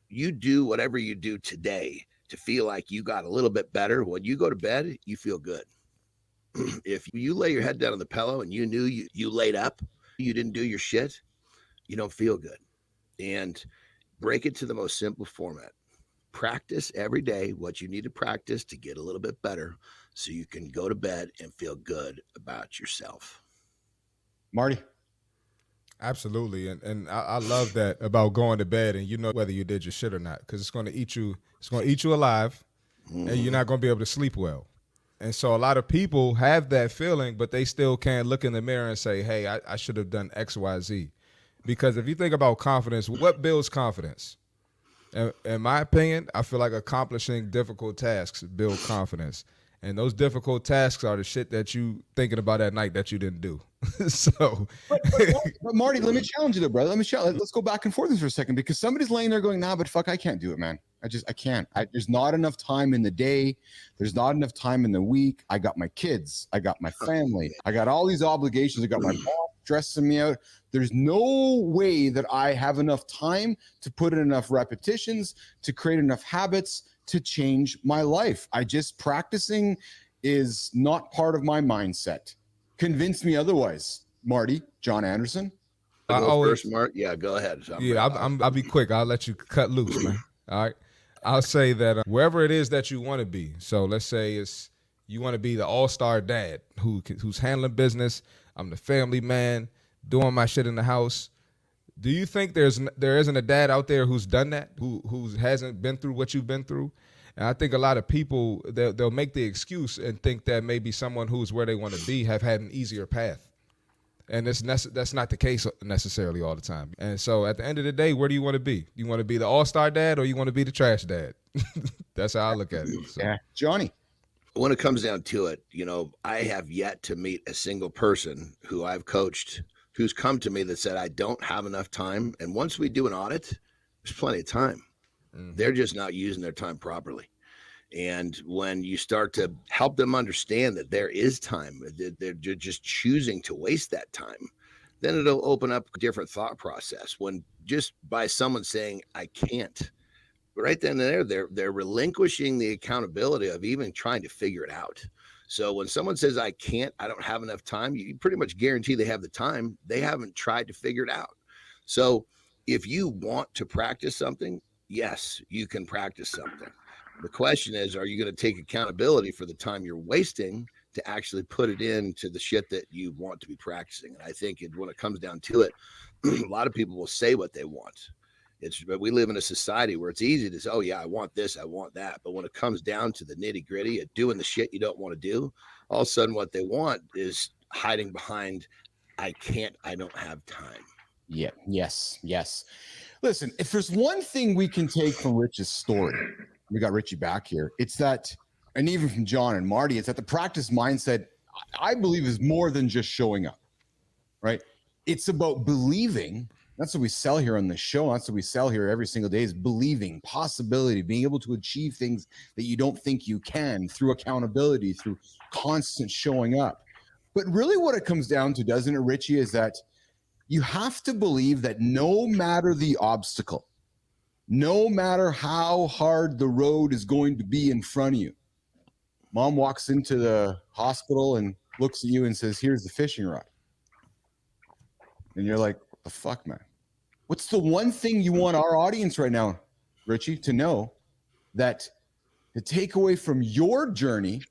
S3: you do whatever you do today to feel like you got a little bit better, when you go to bed, you feel good. If you lay your head down on the pillow and you knew you laid up, you didn't do your shit, you don't feel good. And break it to the most simple format. Practice every day what you need to practice to get a little bit better so you can go to bed and feel good about yourself.
S1: Marty.
S5: Absolutely. And I love that about going to bed and you know whether you did your shit or not, because it's going to eat you alive and you're not going to be able to sleep well. And so a lot of people have that feeling, but they still can't look in the mirror and say, hey, I should have done X, Y, Z. Because if you think about confidence, what builds confidence? In my opinion, I feel like accomplishing difficult tasks build confidence. And those difficult tasks are the shit that you thinking about at night that you didn't do. So,
S1: but Marty, let me challenge you though, brother. Let's go back and forth for a second, because somebody's laying there going, nah, but fuck, I can't do it, man. I can't. There's not enough time in the day. There's not enough time in the week. I got my kids. I got my family. I got all these obligations. I got my boss stressing me out. There's no way that I have enough time to put in enough repetitions, to create enough habits, to change my life. Practicing is not part of my mindset. Convince me otherwise, Marty, John Anderson.
S3: First, Mark. Yeah, go ahead.
S5: I'll be quick. I'll let you cut loose, man. All right. I'll say that wherever it is that you want to be. So let's say you want to be the all-star dad who's handling business. I'm the family man, doing my shit in the house. Do you think there isn't a dad out there who's done that, who hasn't been through what you've been through? And I think a lot of people, they'll make the excuse and think that maybe someone who's where they want to be have had an easier path. And that's not the case necessarily all the time. And so at the end of the day, where do you want to be? You want to be the all-star dad or you want to be the trash dad? That's how I look at it. So.
S1: Yeah. Johnny.
S3: When it comes down to it, I have yet to meet a single person who I've coached who's come to me that said, I don't have enough time. And once we do an audit, there's plenty of time. Mm-hmm. They're just not using their time properly. And when you start to help them understand that there is time, they're just choosing to waste that time, then it'll open up a different thought process. When just by someone saying, I can't, right then and there, they're relinquishing the accountability of even trying to figure it out. So when someone says, I can't, I don't have enough time, you pretty much guarantee they have the time. They haven't tried to figure it out. So if you want to practice something, yes, you can practice something. The question is, are you going to take accountability for the time you're wasting to actually put it into the shit that you want to be practicing? And I think when it comes down to it, a lot of people will say what they want. But we live in a society where it's easy to say, oh, yeah, I want this, I want that. But when it comes down to the nitty gritty of doing the shit you don't want to do, all of a sudden what they want is hiding behind, I can't, I don't have time.
S1: Yeah. Yes. Listen, if there's one thing we can take from Rich's story, we got Richie back here, it's that, and even from John and Marty, it's that the practice mindset, I believe, is more than just showing up, right? It's about believing. That's what we sell here on the show. That's what we sell here every single day, is believing, possibility, being able to achieve things that you don't think you can through accountability, through constant showing up. But really what it comes down to, doesn't it, Richie, is that you have to believe that no matter the obstacle, no matter how hard the road is going to be in front of you, mom walks into the hospital and looks at you and says, here's the fishing rod. And you're like, what the fuck, man? What's the one thing you want our audience right now, Richie, to know, that to take away from your journey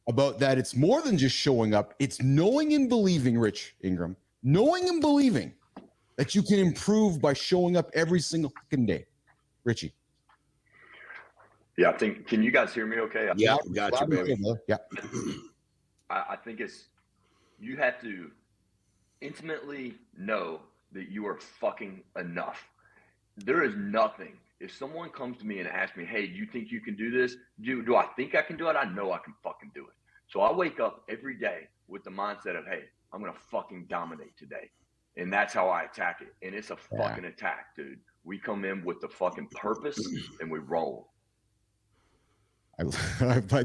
S1: about that it's more than just showing up, it's knowing and believing, Rich Ingram, knowing and believing that you can improve by showing up every single fucking day. Richie.
S7: Yeah, I think, can you guys hear me okay?
S3: Yeah, got you, baby.
S1: Yeah.
S7: I think you have to intimately know that you are fucking enough. There is nothing. If someone comes to me and asks me, hey, you think you can do this? Do I think I can do it? I know I can fucking do it. So I wake up every day with the mindset of, hey, I'm going to fucking dominate today. And that's how I attack it. And it's a fucking attack, dude. We come in with the fucking purpose and we roll.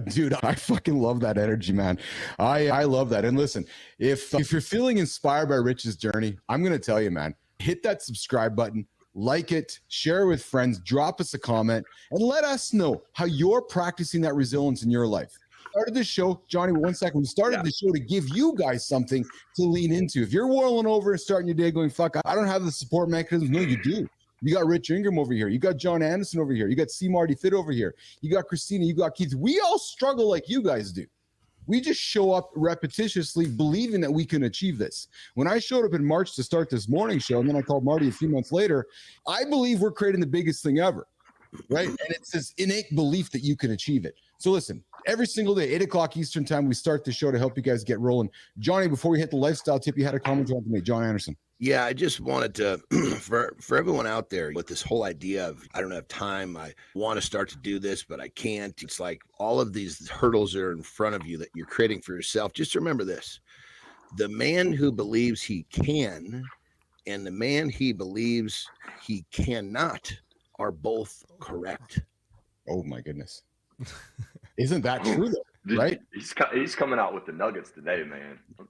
S1: Dude, I fucking love that energy, man. I love that. And listen, if you're feeling inspired by Rich's journey, I'm going to tell you, man, hit that subscribe button, like it, share it with friends, drop us a comment, and let us know how you're practicing that resilience in your life. Started this show, Johnny, 1 second. We started the show to give you guys something to lean into. If you're whirling over and starting your day going, fuck, I don't have the support mechanisms. No, you do. You got Rich Ingram over here. You got John Anderson over here. You got CMarty Fit over here. You got Christina. You got Keith. We all struggle like you guys do. We just show up repetitiously believing that we can achieve this. When I showed up in March to start this morning show, and then I called Marty a few months later, I believe we're creating the biggest thing ever, right? And it's this innate belief that you can achieve it. So listen, every single day, 8 o'clock Eastern time, we start the show to help you guys get rolling. Johnny, before we hit the lifestyle tip, you had a comment you wanted to make. John Anderson.
S3: Yeah, I just wanted to, for everyone out there with this whole idea of, I don't have time, I want to start to do this, but I can't. It's like all of these hurdles are in front of you that you're creating for yourself. Just remember this: the man who believes he can and the man he believes he cannot are both correct.
S1: Oh my goodness. Isn't that true though? Right?
S7: He's coming out with the nuggets today, man. I'm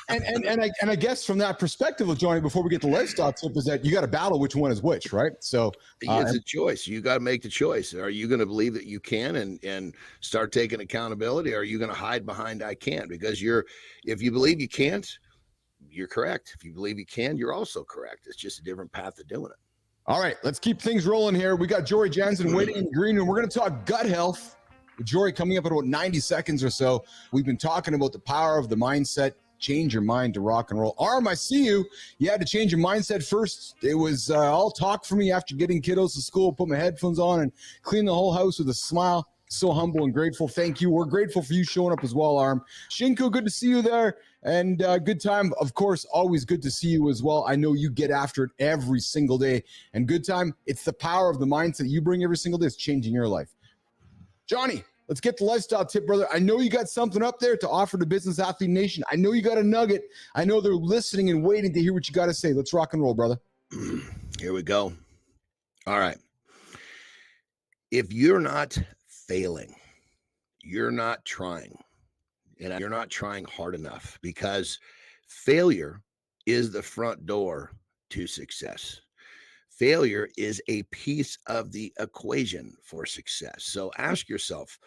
S1: And I guess from that perspective of Johnny, before we get the lifestyle tip, is that you got to battle which one is which, right? So
S3: it's a choice. You got to make the choice. Are you going to believe that you can and start taking accountability? Or are you going to hide behind I can't? Because if you believe you can't, you're correct. If you believe you can, you're also correct. It's just a different path of doing it.
S1: All right, let's keep things rolling here. We got Jory Jansen waiting in the green room. We're going to talk gut health with Jory coming up in about 90 seconds or so. We've been talking about the power of the mindset. Change your mind to rock and roll. Arm, I see you. You had to change your mindset first. It was all talk for me after getting kiddos to school, put my headphones on and clean the whole house with a smile. So humble and grateful. Thank you. We're grateful for you showing up as well, Arm. Shinku, good to see you there. And good time, of course, always good to see you as well. I know you get after it every single day. And good time, it's the power of the mindset you bring every single day. It's changing your life. Johnny, let's get the lifestyle tip, brother. I know you got something up there to offer to Business Athlete Nation. I know you got a nugget. I know they're listening and waiting to hear what you got to say. Let's rock and roll, brother.
S3: Here we go. All right. If you're not failing, you're not trying, and you're not trying hard enough, because failure is the front door to success. Failure is a piece of the equation for success. So ask yourself,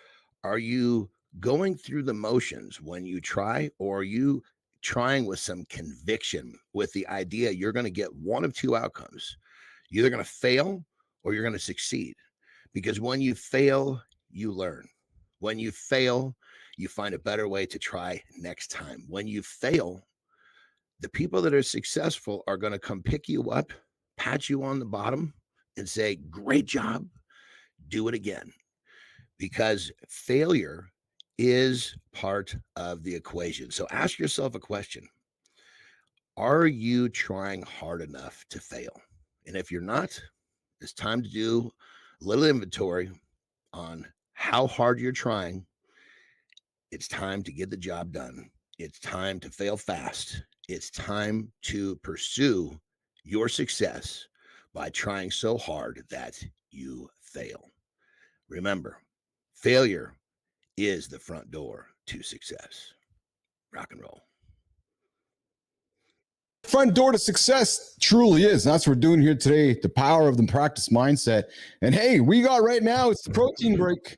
S3: are you going through the motions when you try, or are you trying with some conviction, with the idea you're going to get one of two outcomes? You're either going to fail or you're going to succeed. Because when you fail, you learn. When you fail, you find a better way to try next time. When you fail, the people that are successful are going to come pick you up, pat you on the bottom, and say, great job, do it again. Because failure is part of the equation. So ask yourself a question. Are you trying hard enough to fail? And if you're not, it's time to do a little inventory on how hard you're trying. It's time to get the job done. It's time to fail fast. It's time to pursue your success by trying so hard that you fail. Remember, failure is the front door to success. Rock and roll.
S1: Front door to success truly is. And that's what we're doing here today, the power of the practice mindset. And hey, we got right now, it's the protein break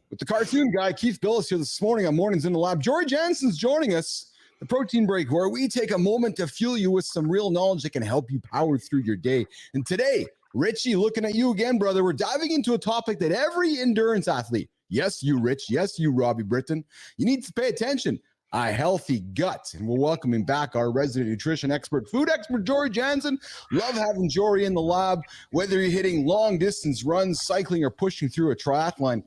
S1: with the cartoon guy, Keith Phillips, here this morning on Mornings in the Lab. Jory Jansen's joining us, the protein break, where we take a moment to fuel you with some real knowledge that can help you power through your day. And today, Richie, looking at you again, brother, we're diving into a topic that every endurance athlete, yes, you, Rich, yes, you, Robbie Britton, you need to pay attention. A healthy gut. And we're welcoming back our resident nutrition expert, food expert, Jory Jansen. Love having Jory in the lab, whether you're hitting long distance runs, cycling, or pushing through a triathlon.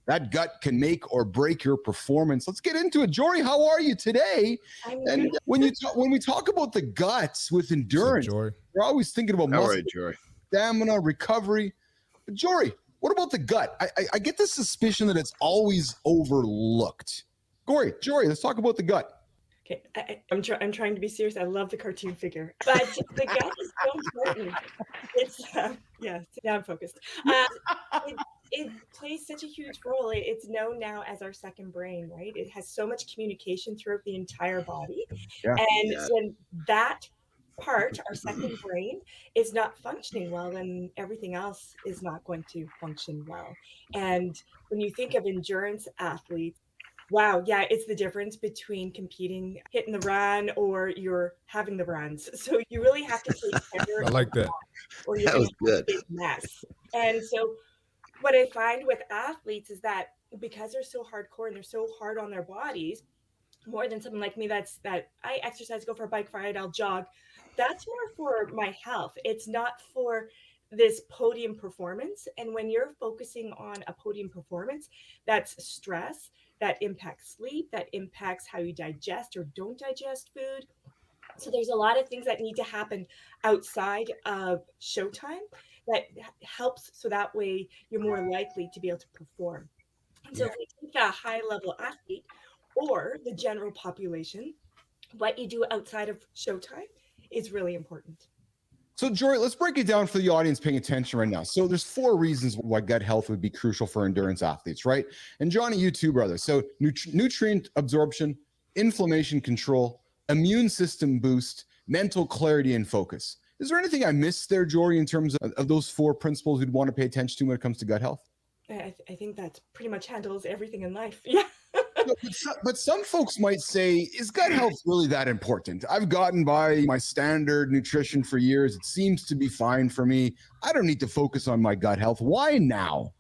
S1: That gut can make or break your performance. Let's get into it. Jory, how are you today? And when we talk about the guts with endurance, we're always thinking about muscle, stamina, recovery. But Jory, what about the gut? I get the suspicion that it's always overlooked. Jory, let's talk about the gut.
S8: Okay, I'm trying to be serious. I love the cartoon figure, but the gut is so important. It's now I'm focused. It plays such a huge role. It's known now as our second brain, right? It has so much communication throughout the entire body, when that part, our second brain, is not functioning well, then everything else is not going to function well. And when you think of endurance athletes, wow, yeah, it's the difference between competing, hitting the run, or you're having the runs. So you really have to take care.
S5: I like that.
S8: Or you're going to have a big mess. And so what I find with athletes is that because they're so hardcore and they're so hard on their bodies, more than someone like me that I exercise, go for a bike ride, I'll jog. That's more for my health. It's not for this podium performance. And when you're focusing on a podium performance, that's stress, that impacts sleep, that impacts how you digest or don't digest food. So there's a lot of things that need to happen outside of showtime that helps, so that way you're more likely to be able to perform. And so if we take a high-level athlete or the general population, what you do outside of showtime is really important.
S1: So, Jory, let's break it down for the audience paying attention right now. So there's 4 reasons why gut health would be crucial for endurance athletes, right? And Johnny, you too, brother. So nutrient absorption, inflammation control, immune system boost, mental clarity and focus. Is there anything I missed there, Jory, in terms of those 4 principles you'd want to pay attention to when it comes to gut health?
S8: I think that pretty much handles everything in life. Yeah.
S1: But some folks might say, is gut health really that important? I've gotten by my standard nutrition for years. It seems to be fine for me. I don't need to focus on my gut health. Why now?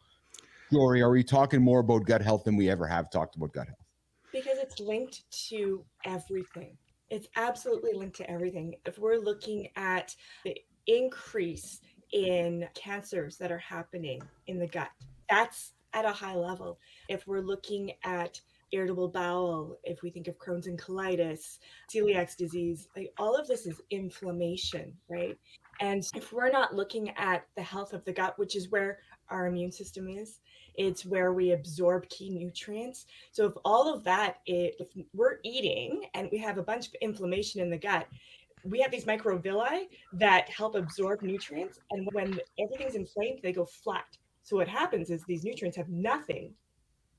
S1: Jory, are we talking more about gut health than we ever have talked about gut health?
S8: Because it's linked to everything. It's absolutely linked to everything. If we're looking at the increase in cancers that are happening in the gut, that's at a high level. If we're looking at irritable bowel, if we think of Crohn's and colitis, celiac disease, like all of this is inflammation, right? And if we're not looking at the health of the gut, which is where our immune system is, it's where we absorb key nutrients. So if all of that, if we're eating and we have a bunch of inflammation in the gut, we have these microvilli that help absorb nutrients. And when everything's inflamed, they go flat. So what happens is these nutrients have nothing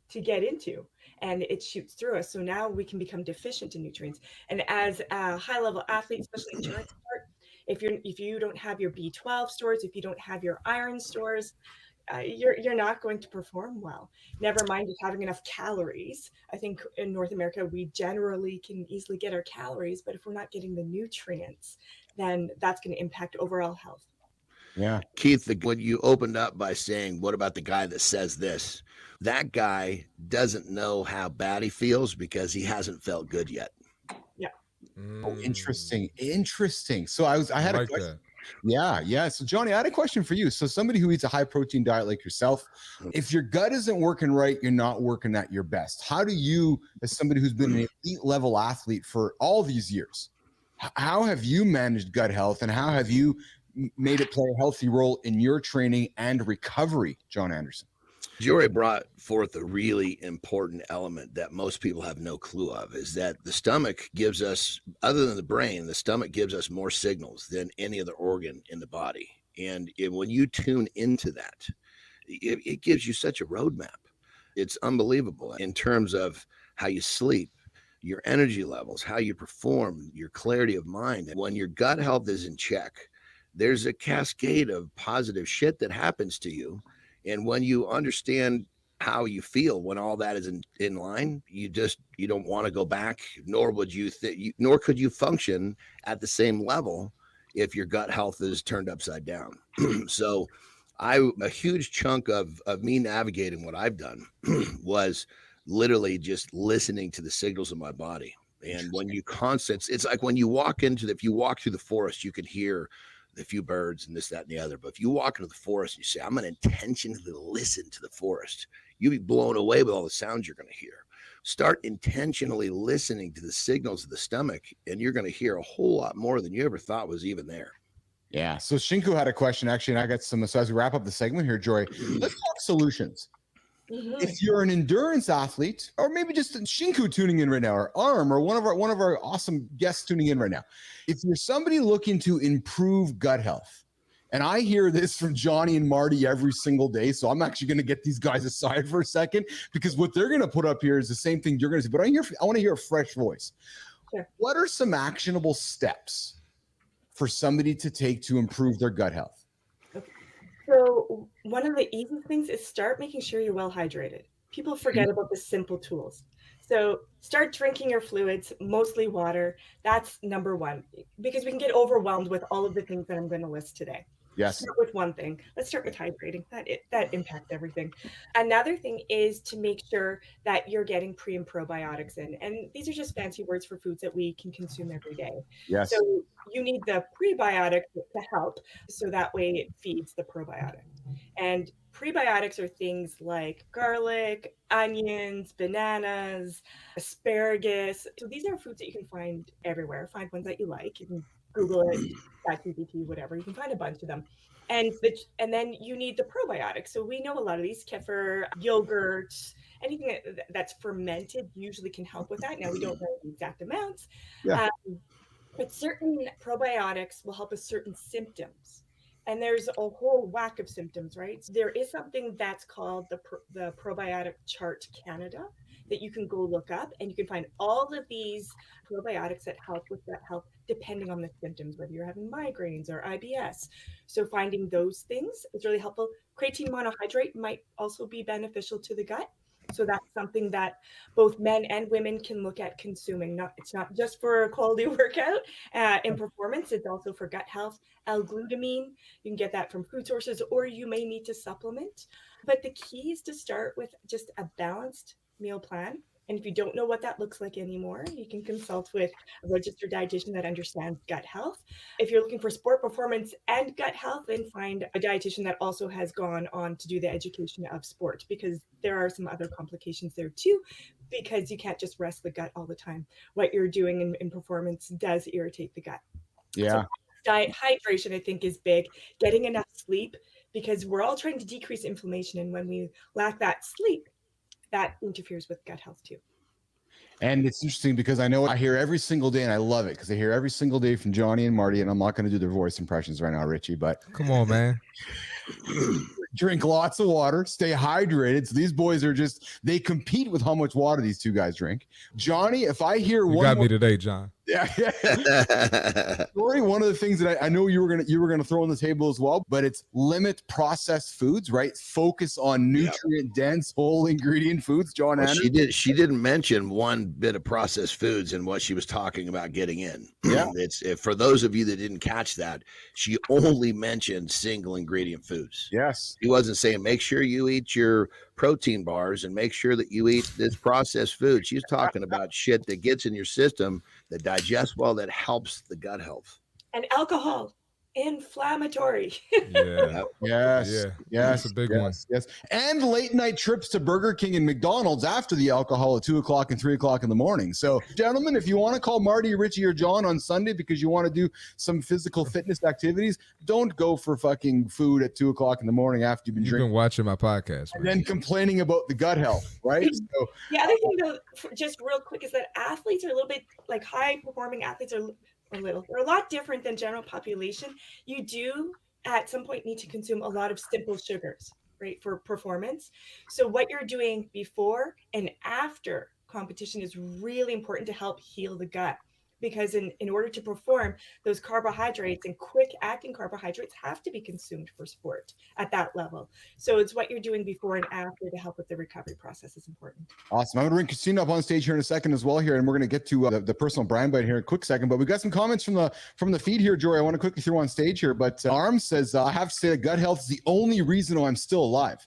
S8: to get into and it shoots through us. So now we can become deficient in nutrients. And as a high level athlete, especially endurance sport, if you don't have your B12 stores, if you don't have your iron stores, you're not going to perform well. Never mind just having enough calories. I think in North America, we generally can easily get our calories, but if we're not getting the nutrients, then that's going to impact overall health.
S1: Yeah.
S3: Keith, when you opened up by saying, what about the guy that says this? That guy doesn't know how bad he feels because he hasn't felt good yet.
S8: Yeah.
S1: Oh, interesting. So I had
S5: like
S1: a question.
S5: that.
S1: Yeah. So Johnny, I had a question for you. So somebody who eats a high protein diet like yourself, if your gut isn't working right, you're not working at your best. How do you, as somebody who's been an elite level athlete for all these years, how have you managed gut health and how have you made it play a healthy role in your training and recovery, John Anderson?
S3: Jory brought forth a really important element that most people have no clue of, is that the stomach gives us, other than the brain, the stomach gives us more signals than any other organ in the body. And when you tune into that, it gives you such a roadmap. It's unbelievable in terms of how you sleep, your energy levels, how you perform, your clarity of mind. And when your gut health is in check, there's a cascade of positive shit that happens to you. And when you understand how you feel when all that is in line, you don't want to go back, nor would you nor could you function at the same level if your gut health is turned upside down. So a huge chunk of me navigating what I've done was literally just listening to the signals of my body. And when you it's like when you walk if you walk through the forest, you can hear the few birds and this, that, and the other. But if you walk into the forest and you say, I'm going to intentionally listen to the forest, you'll be blown away with all the sounds you're going to hear. Start intentionally listening to the signals of the stomach, and you're going to hear a whole lot more than you ever thought was even there.
S1: Yeah. So Shinku had a question, actually, and I got some. So as we wrap up the segment here, Joy, let's talk solutions. If you're an endurance athlete, or maybe just Shinku tuning in right now, or Arm, or one of our awesome guests tuning in right now, if you're somebody looking to improve gut health, and I hear this from Johnny and Marty every single day, so I'm actually going to get these guys aside for a second, because what they're going to put up here is the same thing you're going to see. But I want to hear a fresh voice. Sure. What are some actionable steps for somebody to take to improve their gut health?
S8: So one of the easy things is start making sure you're well hydrated. People forget about the simple tools. So start drinking your fluids, mostly water. That's number one, because we can get overwhelmed with all of the things that I'm going to list today.
S1: Yes.
S8: Start with one thing. Let's start with hydrating. That impacts everything. Another thing is to make sure that you're getting pre and probiotics in. And these are just fancy words for foods that we can consume every day.
S1: Yes.
S8: So you need the prebiotic to help, so that way it feeds the probiotic. And prebiotics are things like garlic, onions, bananas, asparagus. So these are foods that you can find everywhere. Find ones that you like. You can Google it, ChatGPT, whatever. You can find a bunch of them. And then you need the probiotics. So we know a lot of these, kefir, yogurt, anything that's fermented usually can help with that. Now, we don't know the exact amounts. Yeah. But certain probiotics will help with certain symptoms. And there's a whole whack of symptoms, right? So there is something that's called the Probiotic Chart Canada that you can go look up, and you can find all of these probiotics that help with gut health depending on the symptoms, whether you're having migraines or IBS. So finding those things is really helpful. Creatine monohydrate might also be beneficial to the gut. So that's something that both men and women can look at consuming. It's not just for a quality workout in performance, it's also for gut health. L-glutamine, you can get that from food sources, or you may need to supplement. But the key is to start with just a balanced meal plan. And if you don't know what that looks like anymore, you can consult with a registered dietitian that understands gut health. If you're looking for sport performance and gut health, then find a dietitian that also has gone on to do the education of sport, because there are some other complications there too, because you can't just rest the gut all the time. What you're doing in performance does irritate the gut.
S1: Yeah.
S8: So diet, hydration, I think, is big. Getting enough sleep, because we're all trying to decrease inflammation. And when we lack that sleep, that interferes with gut health too.
S1: And it's interesting because I know I hear every single day, and I love it because I hear every single day from Johnny and Marty, and I'm not going to do their voice impressions right now, Richie, but
S5: come on, man.
S1: Drink lots of water, stay hydrated. So these boys are they compete with how much water these two guys drink. Johnny, if I hear
S5: you got me today, John.
S1: Yeah. Rory, one of the things that I know you were gonna throw on the table as well, but it's limit processed foods, right? Focus on nutrient dense, whole ingredient foods. John,
S3: well, she didn't mention one bit of processed foods and what she was talking about getting in.
S1: Yeah,
S3: for those of you that didn't catch that, she only mentioned single ingredient foods.
S1: Yes,
S3: he wasn't saying make sure you eat your protein bars and make sure that you eat this processed food. She's talking about shit that gets in your system, that digests well, that helps the gut health.
S8: And alcohol, inflammatory.
S1: Yes.
S5: That's a big one.
S1: Yes, and late night trips to Burger King and McDonald's after the alcohol at 2 o'clock and 3 o'clock in the morning. So, gentlemen, if you want to call Marty, Richie, or John on Sunday because you want to do some physical fitness activities, don't go for fucking food at 2 o'clock in the morning after you've been
S5: watching my podcast,
S1: and then complaining about the gut health, right? So,
S8: the other thing, though, just real quick, is that athletes are a little bit like high performing athletes are they're a lot different than general population. You do at some point need to consume a lot of simple sugars, right, for performance. So what you're doing before and after competition is really important to help heal the gut, because in order to perform, those carbohydrates and quick acting carbohydrates have to be consumed for sport at that level. So it's what you're doing before and after to help with the recovery process is important.
S1: Awesome. I'm going to bring Christina up on stage here in a second as well here, and we're going to get to the personal brand bite here in a quick second. But we got some comments from the feed here, Jory. I want to quickly throw on stage here. But Arms says, I have to say that gut health is the only reason why I'm still alive.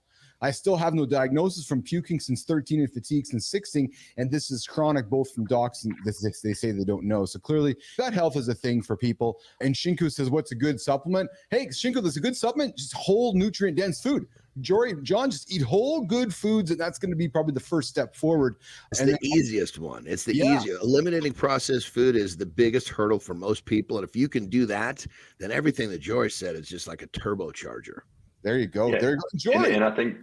S1: I still have no diagnosis from puking since 13 and fatigue since 16, and this is chronic both from docs and they say they don't know. So clearly, gut health is a thing for people. And Shinku says, what's a good supplement? Hey, Shinku, that's a good supplement. Just whole nutrient-dense food. Jory, John, just eat whole good foods, and that's going to be probably the first step forward.
S3: It's the easiest one. It's the easiest. Eliminating processed food is the biggest hurdle for most people, and if you can do that, then everything that Jory said is just like a turbocharger.
S1: There you go.
S7: Yeah.
S1: There you go. Jory.
S7: And I think.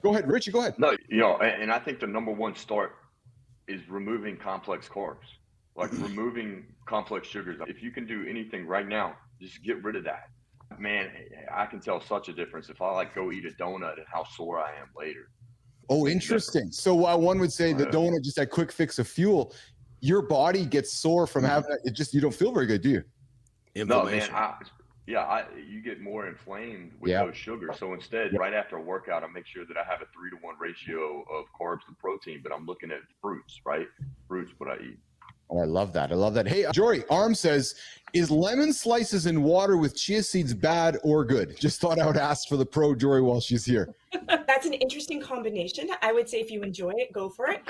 S1: Go ahead, Richie. Go ahead.
S7: No, and I think the number one start is removing complex carbs, like removing complex sugars. If you can do anything right now, just get rid of that. Man, I can tell such a difference if I go eat a donut and how sore I am later.
S1: Oh, interesting. So one would say the donut, just that quick fix of fuel, your body gets sore from having it. You don't feel very good, do you?
S7: No, man. You get more inflamed with those sugars. So instead, right after a workout, I make sure that I have a 3-to-1 ratio of carbs to protein, but I'm looking at fruits, right? Fruits, what I eat.
S1: Oh, I love that. Hey, Jory, Arm says, is lemon slices in water with chia seeds bad or good? Just thought I would ask for the pro Jory while she's here.
S8: That's an interesting combination. I would say if you enjoy it, go for it.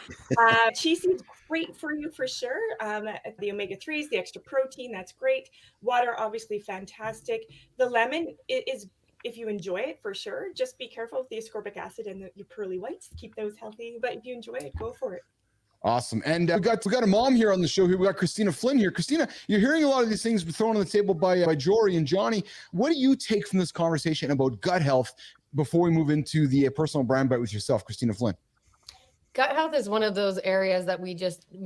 S8: Chia seeds, great for you for sure. The omega-3s, the extra protein, that's great. Water, obviously fantastic. The lemon is, if you enjoy it, for sure. Just be careful with the ascorbic acid and your pearly whites. Keep those healthy. But if you enjoy it, go for it.
S1: Awesome. And we got a mom here on the show here. We got Christina Flynn here. Christina, you're hearing a lot of these things thrown on the table by Jory and Johnny. What do you take from this conversation about gut health before we move into the personal brand bite with yourself, Christina Flynn?
S2: Gut health is one of those areas that we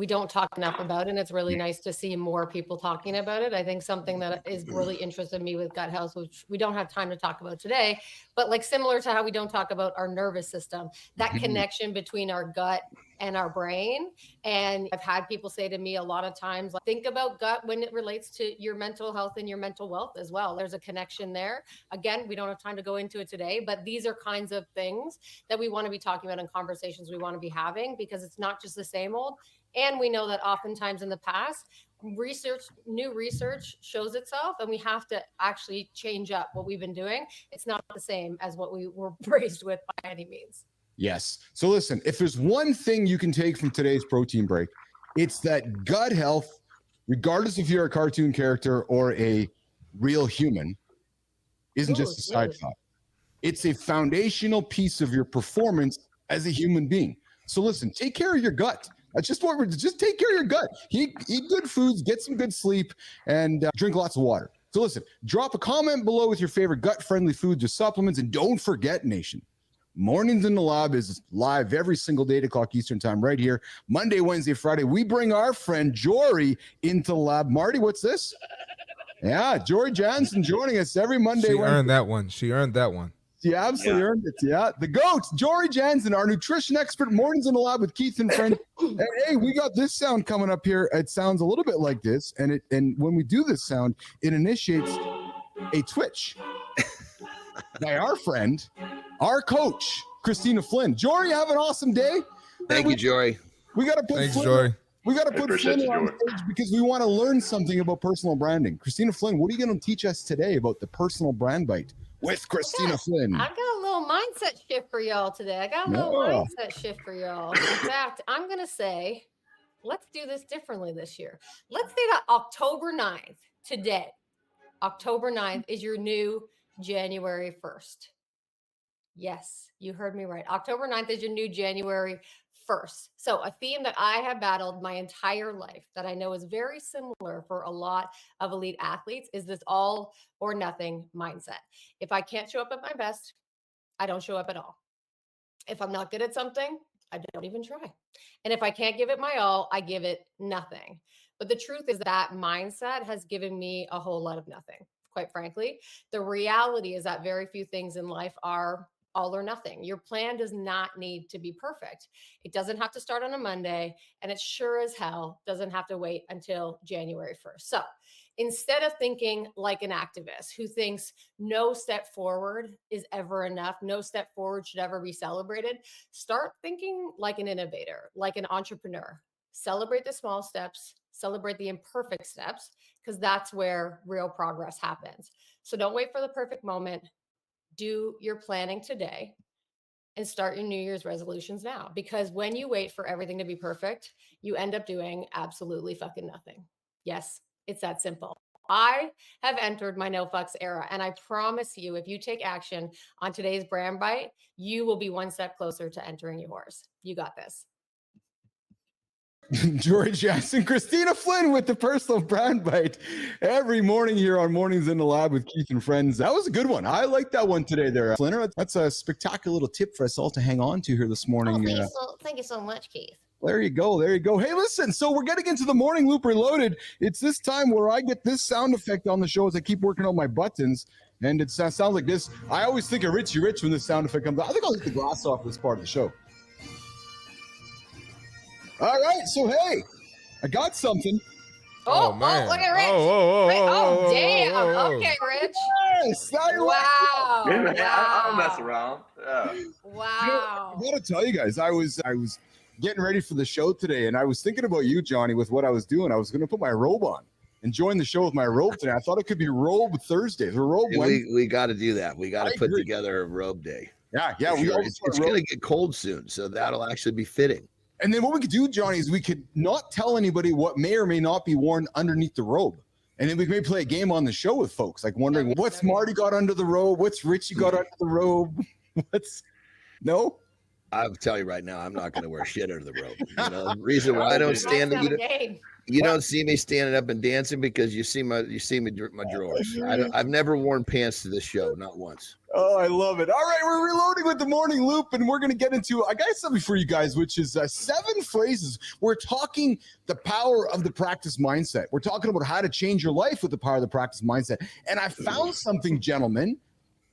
S2: don't talk enough about, and it's really nice to see more people talking about it. I think something that is really interested me with gut health, which we don't have time to talk about today, but like similar to how we don't talk about our nervous system, that connection between our gut and our brain. And I've had people say to me a lot of times, like, think about gut when it relates to your mental health and your mental wealth as well. There's a connection there. Again, we don't have time to go into it today, but these are kinds of things that we want to be talking about in conversations we want to be having, because it's not just the same old. And we know that oftentimes in the past, new research shows itself, and we have to actually change up what we've been doing. It's not the same as what we were raised with by any means.
S1: Yes. So listen, if there's one thing you can take from today's protein break, it's that gut health, regardless if you're a cartoon character or a real human, isn't just a side thought. It's a foundational piece of your performance as a human being. So listen, take care of your gut. That's just what just take care of your gut. Eat good foods, get some good sleep, and drink lots of water. So listen, drop a comment below with your favorite gut-friendly foods or supplements, and don't forget, nation, Mornings in the Lab is live every single day at 8 o'clock Eastern time right here. Monday, Wednesday, Friday, we bring our friend Jory into the lab. Marty, what's this? Yeah, Jory Jansen joining us every Monday.
S5: She earned that one. She earned that one.
S1: She absolutely earned it. Yeah. The GOAT, Jory Jansen, our nutrition expert, Mornings in the Lab with Keith and friends. And hey, we got this sound coming up here. It sounds a little bit like this. And when we do this sound, it initiates a twitch by our friend, our coach, Christina Flynn. Jory, have an awesome day.
S3: Thank you, Jory.
S1: We got to put
S5: Thanks,
S1: Flynn,
S5: Jory.
S1: We got to put Flynn on stage because we want to learn something about personal branding. Christina Flynn, what are you going to teach us today about the personal brand bite with Christina Flynn?
S2: I got a little mindset shift for y'all today. I got a little mindset shift for y'all. In fact, I'm going to say, let's do this differently this year. Let's say that October 9th, today, October 9th is your new January 1st. Yes, you heard me right. October 9th is your new January 1st. So a theme that I have battled my entire life that I know is very similar for a lot of elite athletes is this all or nothing mindset. If I can't show up at my best, I don't show up at all. If I'm not good at something, I don't even try. And if I can't give it my all, I give it nothing. But the truth is that mindset has given me a whole lot of nothing, quite frankly. The reality is that very few things in life are all or nothing. Your plan does not need to be perfect. It doesn't have to start on a Monday, and it sure as hell doesn't have to wait until January 1st. So instead of thinking like an activist who thinks no step forward is ever enough, no step forward should ever be celebrated, start thinking like an innovator, like an entrepreneur. Celebrate the small steps, celebrate the imperfect steps, because that's where real progress happens. So don't wait for the perfect moment. Do your planning today and start your New Year's resolutions now, because when you wait for everything to be perfect, you end up doing absolutely fucking nothing. Yes, it's that simple. I have entered my no fucks era, and I promise you, if you take action on today's brand bite, you will be one step closer to entering yours. You got this.
S1: Jory Jansen, Christina Flynn with the personal brand bite every morning here on Mornings in the Lab with Keith and friends. That was a good one. I like that one today there, Flynn. That's a spectacular little tip for us all to hang on to here this morning.
S2: Thank you so much, Keith.
S1: There you go. There you go. Hey, listen, so we're getting into the morning loop reloaded. It's this time where I get this sound effect on the show as I keep working on my buttons. And it sounds like this. I always think of Richie Rich when this sound effect comes out. I think I'll take the glass off this part of the show. All right, so hey, I got something.
S5: Oh man!
S2: Look at Rich! Damn! Okay, Rich.
S1: Yes!
S2: Wow!
S7: I don't mess around. Yeah.
S2: Wow!
S1: I gotta tell you guys, I was getting ready for the show today, and I was thinking about you, Johnny, with what I was doing. I was going to put my robe on and join the show with my robe today. I thought it could be Robe Thursdays or Robe Wednesday.
S3: We got to do that. We got to put together a robe day.
S1: Yeah.
S3: Sure. It's going to get cold soon, so that'll actually be fitting.
S1: And then what we could do, Johnny, is we could not tell anybody what may or may not be worn underneath the robe. And then we may play a game on the show with folks, like wondering what's Marty got under the robe, what's Richie got under the robe, no?
S3: I'll tell you right now, I'm not going to wear shit under the robe. You know, the reason why I don't stand, you don't see me standing up and dancing because you see my drawers. I've never worn pants to this show, not once.
S1: Oh, I love it. All right, we're reloading with the morning loop, and we're going to get into, I got something for you guys, which is 7 phrases. We're talking the power of the practice mindset. We're talking about how to change your life with the power of the practice mindset. And I found something, gentlemen,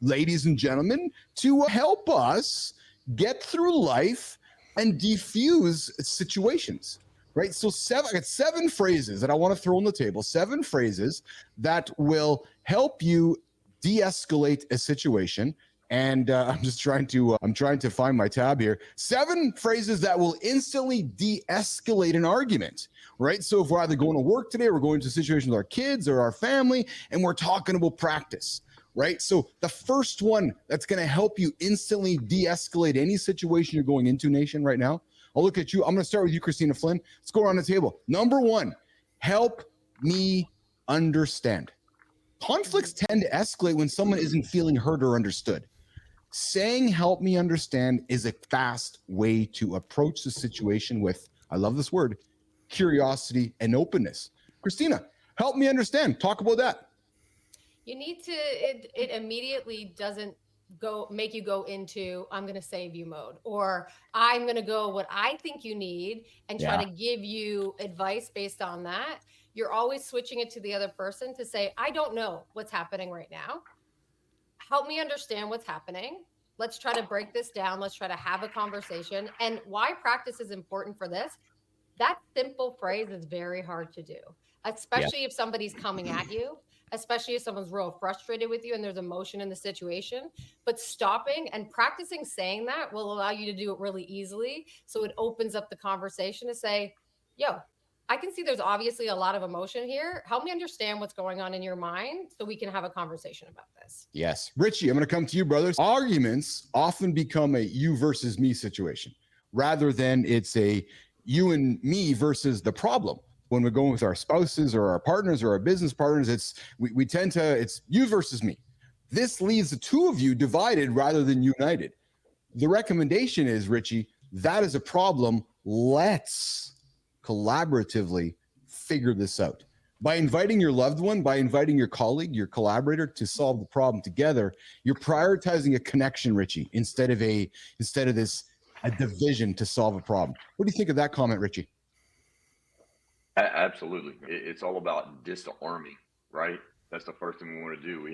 S1: ladies and gentlemen, to help us get through life and defuse situations, right? So I got 7 phrases that I want to throw on the table, 7 phrases that will help you de-escalate a situation. And I'm trying to find my tab here. 7 phrases that will instantly de-escalate an argument, right? So if we're either going to work today, or we're going to a situation with our kids or our family, and we're talking about practice, right? So the first one that's going to help you instantly de-escalate any situation you're going into, nation, right now. I'll look at you. I'm going to start with you, Christina Flynn. Let's go around the table. Number 1, help me understand. Conflicts tend to escalate when someone isn't feeling heard or understood. Saying help me understand is a fast way to approach the situation with, I love this word, curiosity and openness. Christina, help me understand. Talk about that.
S2: You need to, it immediately doesn't make you go into, I'm going to save you mode, or I'm going to go what I think you need and try to give you advice based on that. You're always switching it to the other person to say, I don't know what's happening right now. Help me understand what's happening. Let's try to break this down. Let's try to have a conversation. And why practice is important for this. That simple phrase is very hard to do, especially if somebody's coming at you, especially if someone's real frustrated with you and there's emotion in the situation. But stopping and practicing saying that will allow you to do it really easily. So it opens up the conversation to say, yo, I can see there's obviously a lot of emotion here. Help me understand what's going on in your mind so we can have a conversation about this.
S1: Yes. Richie, I'm going to come to you, brothers. Arguments often become a you versus me situation rather than it's a you and me versus the problem. When we're going with our spouses or our partners or our business partners, it's you versus me. This leaves the two of you divided rather than united. The recommendation is, Richie, that is a problem. Let's collaboratively figure this out. By inviting your loved one, by inviting your colleague, your collaborator to solve the problem together, you're prioritizing a connection, Richie, instead of a division to solve a problem. What do you think of that comment, Richie?
S7: Absolutely. It's all about disarming, right? That's the first thing we want to do. We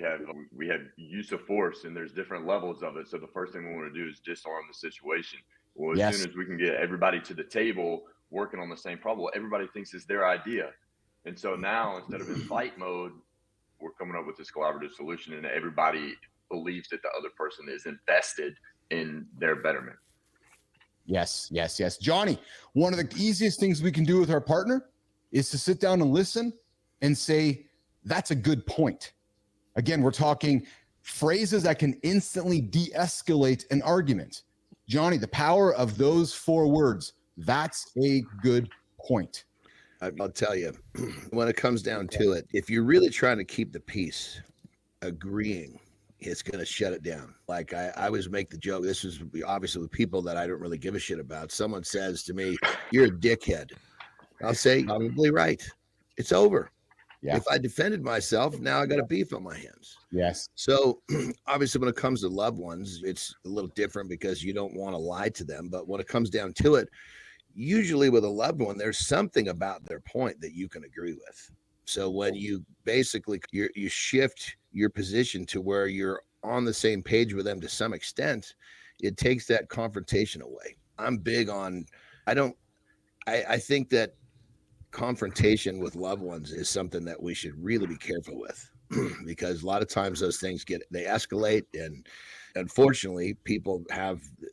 S7: have use of force, and there's different levels of it. So the first thing we want to do is disarm the situation. Well, as soon as we can get everybody to the table working on the same problem, everybody thinks it's their idea. And so now, instead of in fight mode, we're coming up with this collaborative solution, and everybody believes that the other person is invested in their betterment.
S1: Yes. Johnny, one of the easiest things we can do with our partner is to sit down and listen and say, that's a good point. Again, we're talking phrases that can instantly de-escalate an argument. Johnny, the power of those 4 words, that's a good point.
S3: I'll tell you, when it comes down to it, if you're really trying to keep the peace, agreeing, it's going to shut it down. Like I always make the joke, this is obviously with people that I don't really give a shit about. Someone says to me, you're a dickhead. I'll say, you're probably right. It's over. Yeah. If I defended myself, now I got a beef on my hands.
S1: Yes.
S3: So obviously when it comes to loved ones, it's a little different because you don't want to lie to them. But when it comes down to it, usually with a loved one, there's something about their point that you can agree with. So when you basically, you shift your position to where you're on the same page with them to some extent, it takes that confrontation away. I'm big on, I think that confrontation with loved ones is something that we should really be careful with because a lot of times those things they escalate, and unfortunately people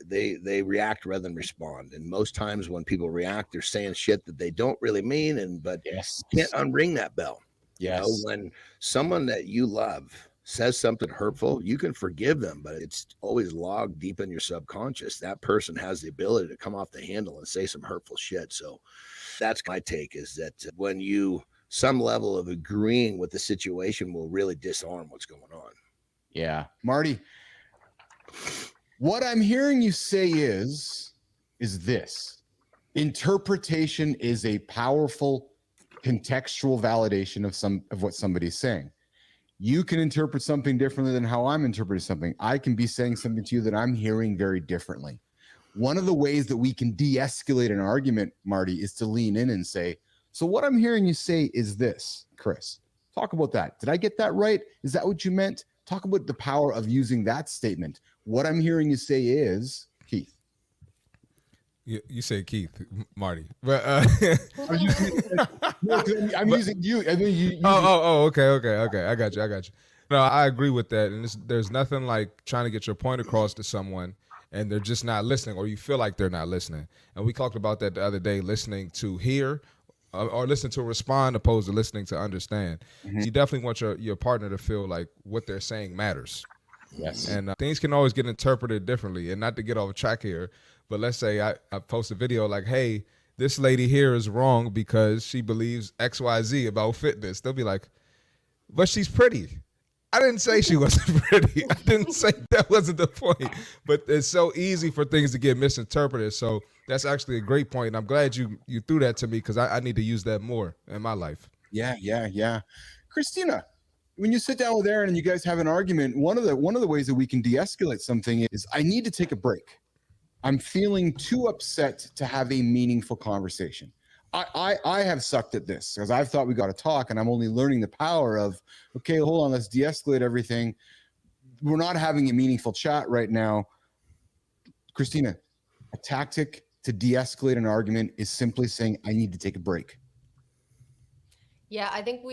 S3: they react rather than respond. And most times when people react, they're saying shit that they don't really mean, but you can't unring that bell. You know, when someone that you love says something hurtful, you can forgive them, but it's always logged deep in your subconscious. That person has the ability to come off the handle and say some hurtful shit. So that's my take, is that when some level of agreeing with the situation will really disarm what's going on.
S1: Yeah. Marty, What I'm hearing you say is this. Interpretation is a powerful contextual validation of what somebody's saying. You can interpret something differently than how I'm interpreting something. I can be saying something to you that I'm hearing very differently. One of the ways that we can de-escalate an argument, Marty, is to lean in and say, so what I'm hearing you say is this, Chris. Talk about that. Did I get that right? Is that what you meant? Talk about the power of using that statement. What I'm hearing you say is, Keith.
S5: You say Keith, Marty, but
S1: I'm using you. I mean, you.
S5: Okay. I got you. No, I agree with that, and there's nothing like trying to get your point across to someone, and they're just not listening, or you feel like they're not listening. And we talked about that the other day, listening to hear or listen to respond opposed to listening to understand. Mm-hmm. You definitely want your partner to feel like what they're saying matters.
S1: Yes.
S5: And things can always get interpreted differently. And not to get off track here, but let's say I post a video like, hey, this lady here is wrong because she believes XYZ about fitness. They'll be like, but she's pretty. I didn't say she wasn't pretty. I didn't say that wasn't the point. But it's so easy for things to get misinterpreted. So that's actually a great point. And I'm glad you threw that to me because I need to use that more in my life.
S1: Yeah. Christina, when you sit down with Aaron and you guys have an argument, one of the ways that we can de-escalate something is I need to take a break. I'm feeling too upset to have a meaningful conversation. I have sucked at this because I've thought we got to talk, and I'm only learning the power of, okay, hold on, let's de-escalate everything. We're not having a meaningful chat right now. Christina, a tactic to de-escalate an argument is simply saying, I need to take a break.
S2: Yeah, I think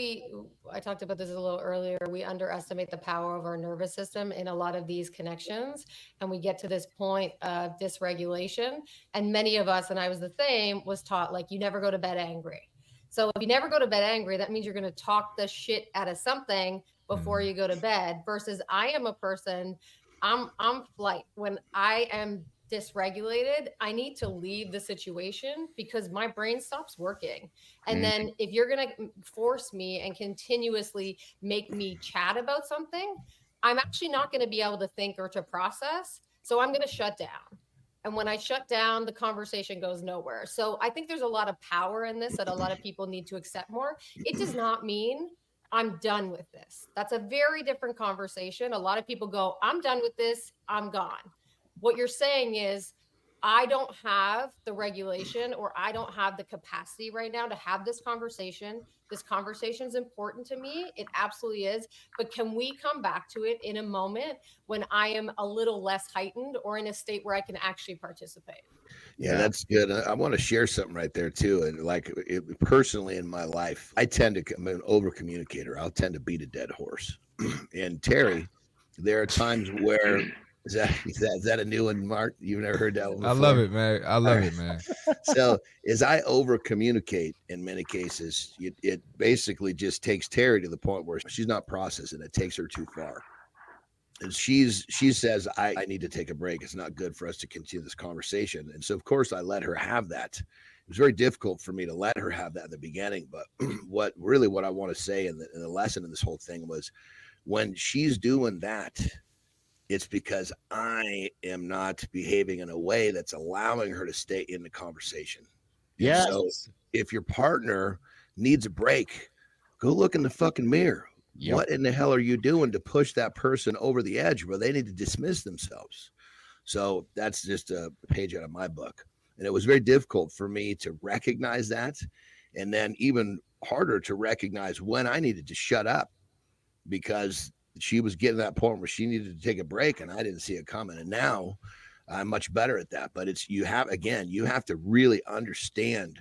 S2: I talked about this a little earlier. We underestimate the power of our nervous system in a lot of these connections. And we get to this point of dysregulation. And many of us, and I was the same, was taught like, you never go to bed angry. So if you never go to bed angry, that means you're going to talk the shit out of something before you go to bed versus I am a person, I'm like, when I am dysregulated, I need to leave the situation because my brain stops working. And then if you're going to force me and continuously make me chat about something, I'm actually not going to be able to think or to process. So I'm going to shut down. And when I shut down, the conversation goes nowhere. So I think there's a lot of power in this that a lot of people need to accept more. It does not mean I'm done with this. That's a very different conversation. A lot of people go, I'm done with this. I'm gone. What you're saying is, I don't have the regulation or I don't have the capacity right now to have this conversation. This conversation is important to me. It absolutely is. But can we come back to it in a moment when I am a little less heightened or in a state where I can actually participate?
S3: Yeah, that's good. I want to share something right there too. And like personally in my life, I'm an over communicator. I'll tend to beat a dead horse. And Terry, there are times where is that a new one, Mark? You've never heard that one before?
S5: I love it, man. I love it, man.
S3: So as I over communicate in many cases, it basically just takes Terry to the point where she's not processing. It takes her too far. And she says, I need to take a break. It's not good for us to continue this conversation. And so, of course, I let her have that. It was very difficult for me to let her have that at the beginning. But what I want to say in the lesson in this whole thing was when she's doing that, it's because I am not behaving in a way that's allowing her to stay in the conversation.
S1: Yeah.
S3: So if your partner needs a break, go look in the fucking mirror. Yep. What in the hell are you doing to push that person over the edge where they need to dismiss themselves? So that's just a page out of my book. And it was very difficult for me to recognize that. And then even harder to recognize when I needed to shut up because she was getting to that point where she needed to take a break and I didn't see it coming. And now I'm much better at that. But you have to really understand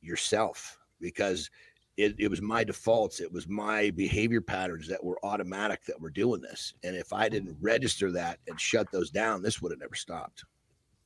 S3: yourself because it was my defaults. It was my behavior patterns that were automatic that were doing this. And if I didn't register that and shut those down, this would have never stopped.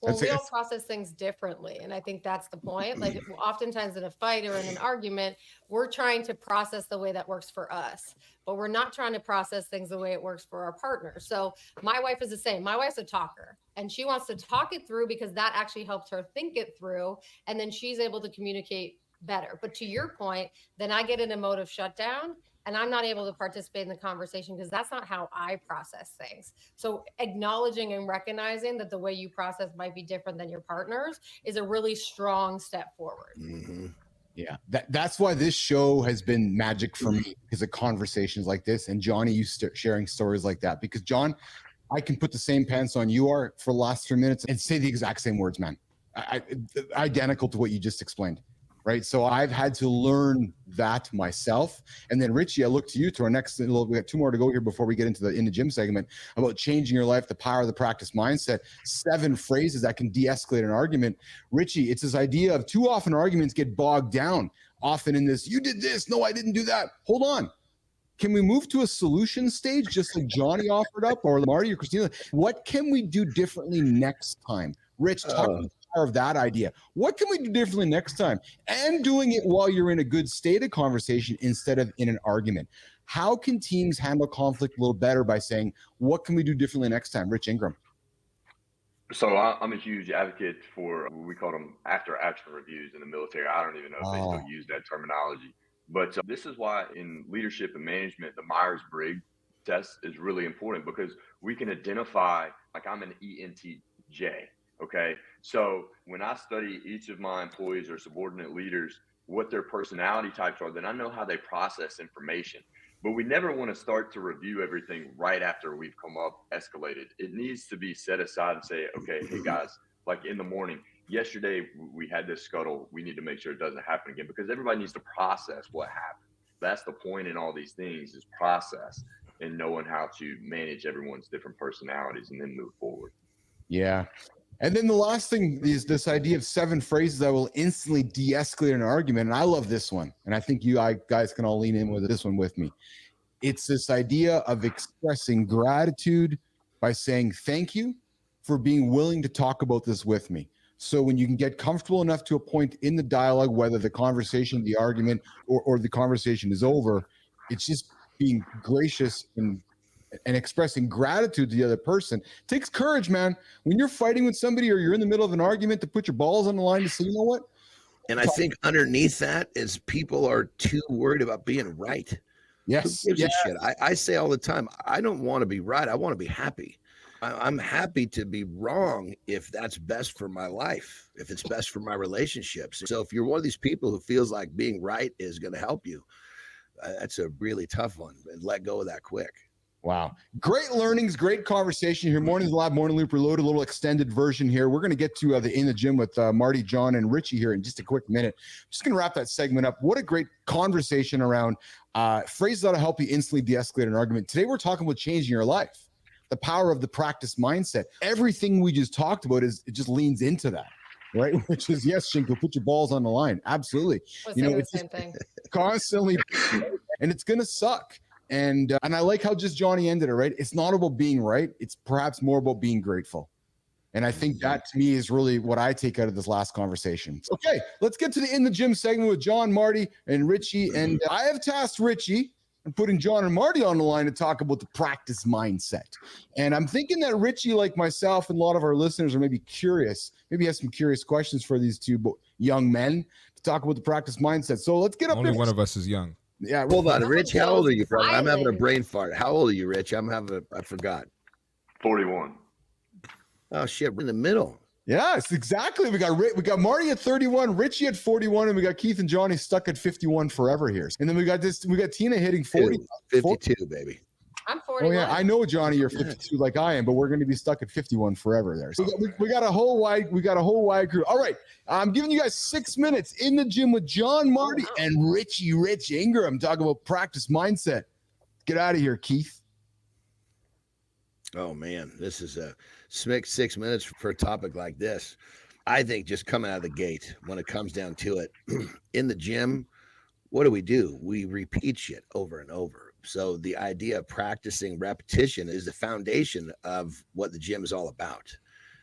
S2: Well, we all process things differently. And I think that's the point. Like oftentimes in a fight or in an argument, we're trying to process the way that works for us, but we're not trying to process things the way it works for our partner. So my wife is the same. My wife's a talker and she wants to talk it through because that actually helps her think it through. And then she's able to communicate better. But to your point, then I get in a mode of shutdown and I'm not able to participate in the conversation because that's not how I process things. So acknowledging and recognizing that the way you process might be different than your partner's is a really strong step forward.
S3: Mm-hmm.
S1: Yeah, that's why this show has been magic for me, because of conversations like this, and Johnny, you sharing stories like that. Because John, I can put the same pants on you are for the last 3 minutes and say the exact same words, man. Identical to what you just explained, right? So I've had to learn that myself. And then Richie, I look to you to our next little, we got 2 more to go here before we get into the gym segment about changing your life, the power of the practice mindset, 7 phrases that can de-escalate an argument. Richie, it's this idea of too often arguments get bogged down often in this, you did this, no, I didn't do that. Hold on. Can we move to a solution stage, just like Johnny offered up, or Marty or Christina? What can we do differently next time? Rich, talk about the power of that idea. What can we do differently next time? And doing it while you're in a good state of conversation instead of in an argument. How can teams handle conflict a little better by saying, what can we do differently next time? Rich Ingram.
S7: So I'm a huge advocate for, we call them after action reviews in the military. I don't even know if they still use that terminology. But this is why in leadership and management, the Myers-Briggs test is really important, because we can identify, like I'm an ENTJ, okay? So when I study each of my employees or subordinate leaders, what their personality types are, then I know how they process information. But we never want to start to review everything right after we've come up escalated. It needs to be set aside and say, okay, hey guys, like in the morning, yesterday we had this scuttle. We need to make sure it doesn't happen again, because everybody needs to process what happened. That's the point in all these things, is process and knowing how to manage everyone's different personalities and then move forward.
S1: Yeah. And then the last thing is this idea of 7 phrases that will instantly de-escalate an argument. And I love this one. And I think you guys can all lean in with this one with me. It's this idea of expressing gratitude by saying thank you for being willing to talk about this with me. So when you can get comfortable enough to a point in the dialogue, whether the conversation, the argument, or the conversation is over, it's just being gracious and expressing gratitude to the other person. It takes courage, man. When you're fighting with somebody or you're in the middle of an argument, to put your balls on the line to say, you know what?
S3: And I think underneath that is people are too worried about being right.
S1: Yes.
S3: Who gives a shit? I say all the time, I don't want to be right. I want to be happy. I'm happy to be wrong if that's best for my life, if it's best for my relationships. So if you're one of these people who feels like being right is going to help you, that's a really tough one, and let go of that quick.
S1: Wow. Great learnings, great conversation here. Mornings Live, Morning Loop Reloaded, a little extended version here. We're going to get to the In the Gym with Marty, John, and Richie here in just a quick minute. Just going to wrap that segment up. What a great conversation around phrases that'll help you instantly de-escalate an argument. Today, we're talking about changing your life, the power of the practice mindset. Everything we just talked about it just leans into that. Right, which is yes, Shinko, put your balls on the line. Absolutely,
S2: It's the same thing.
S1: Constantly, and it's gonna suck. And I like how just Johnny ended it. Right, it's not about being right; it's perhaps more about being grateful. And I think that to me is really what I take out of this last conversation. Okay, let's get to the In the Gym segment with John, Marty, and Richie. And I have tasked Richie and putting John and Marty on the line to talk about the practice mindset. And I'm thinking that Richie, like myself and a lot of our listeners, are maybe curious, maybe has some curious questions for these 2 young men to talk about the practice mindset. So let's get up
S5: Only
S1: there.
S5: one of us is young.
S1: Yeah.
S3: Hold on, Rich, how old are you, brother? I'm having a
S2: Smiling.
S3: brain fart. How old are you, Rich? I forgot.
S7: 41.
S3: Oh, shit, we're in the middle.
S1: Yeah, it's exactly. We got Marty at 31, Richie at 41, and we got Keith and Johnny stuck at 51 forever here. And then we got Tina hitting 40.
S3: 52, baby.
S2: I'm 41.
S1: Oh yeah, I know, Johnny, you're 52 like I am, but we're going to be stuck at 51 forever there. So we got a whole wide crew. All right, I'm giving you guys 6 minutes in the gym with John, Marty, and Richie, Rich Ingram, talking about practice mindset. Get out of here, Keith.
S3: Oh man, this is a 6 minutes for a topic like this. I think just coming out of the gate, when it comes down to it, in the gym, what do? We repeat shit over and over. So the idea of practicing repetition is the foundation of what the gym is all about.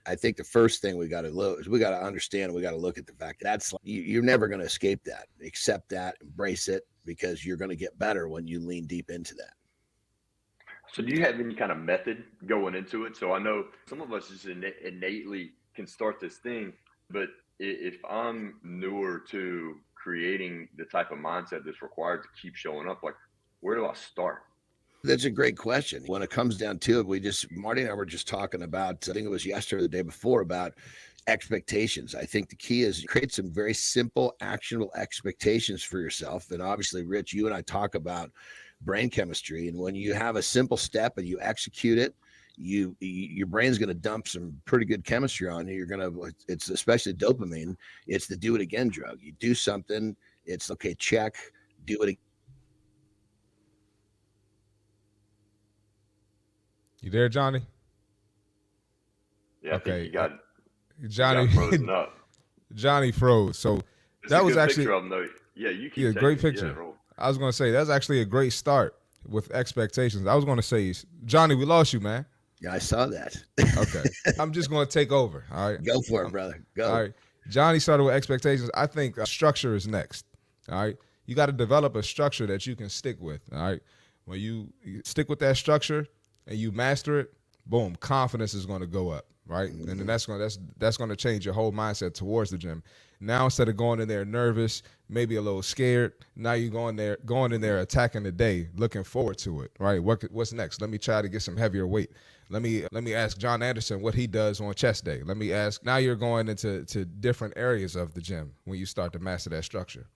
S3: I think the first thing we got to understand, we got to look at the fact that's you're never going to escape that. Accept that, embrace it, because you're going to get better when you lean deep into that.
S7: So do you have any kind of method going into it? So I know some of us just innately can start this thing, but if I'm newer to creating the type of mindset that's required to keep showing up, like Where do I start?
S3: That's a great question. When it comes down to it, Marty and I were just talking about, I think it was yesterday or the day before, about expectations. I think the key is create some very simple, actionable expectations for yourself. And obviously, Rich, you and I talk about brain chemistry. And when you have a simple step and you execute it, your brain's going to dump some pretty good chemistry on you. It's especially dopamine. It's the do it again drug. You do something, it's okay, check, do it again.
S5: You there, Johnny?
S7: Yeah,
S5: okay.
S7: I think you got
S5: Johnny
S7: frozen up.
S5: Johnny froze. So
S7: it's
S5: that
S7: a
S5: was
S7: good
S5: actually
S7: picture of him, though. Yeah, you keep
S5: great picture. I was going to say that's actually a great start with expectations. I was going to say, Johnny, we lost you, man.
S3: Yeah, I saw that.
S5: Okay. I'm just going to take over. All right.
S3: Go for it, brother. Go.
S5: All right. Johnny started with expectations. I think structure is next. All right. You got to develop a structure that you can stick with. All right. When you stick with that structure and you master it, boom, confidence is going to go up. Right. Mm-hmm. And then that's going to change your whole mindset towards the gym. Now, instead of going in there nervous, maybe a little scared, now you're going in there attacking the day, looking forward to it. Right. What's next? Let me try to get some heavier weight. Let me ask John Anderson what he does on chest day. Let me ask. Now you're going into different areas of the gym when you start to master that structure.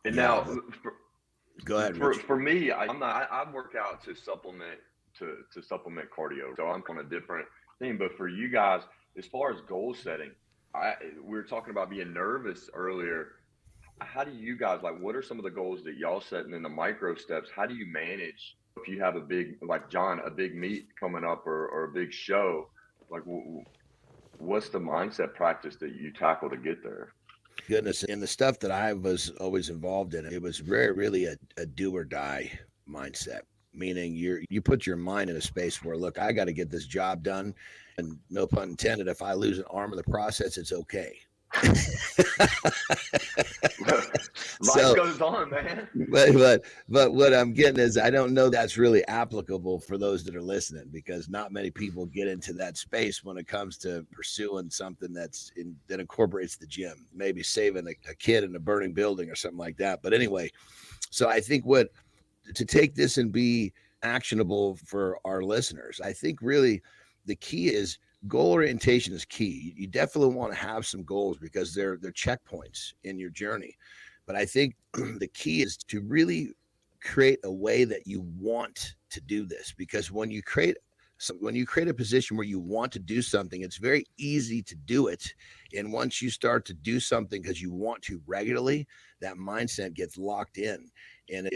S7: And now,
S3: go ahead.
S7: For me, I work out to supplement cardio, so I'm on a different thing. But for you guys, as far as goal setting, we were talking about being nervous earlier. How do you guys, like, what are some of the goals that y'all setting in the micro steps? How do you manage if you have a big, like John, a big meet coming up or a big show? Like, what's the mindset practice that you tackle to get there?
S3: Goodness, and the stuff that I was always involved in, it was really a do or die mindset. Meaning you put your mind in a space where, look, I got to get this job done, and no pun intended, if I lose an arm in the process, it's okay.
S7: Life goes on, man.
S3: But what I'm getting is, I don't know that's really applicable for those that are listening, because not many people get into that space when it comes to pursuing something that incorporates the gym, maybe saving a kid in a burning building or something like that. But anyway, so I think to take this and be actionable for our listeners, I think really the key is goal orientation is key. You definitely want to have some goals because they're checkpoints in your journey. But I think the key is to really create a way that you want to do this, because when you create a position where you want to do something, it's very easy to do it. And once you start to do something because you want to regularly, that mindset gets locked in. And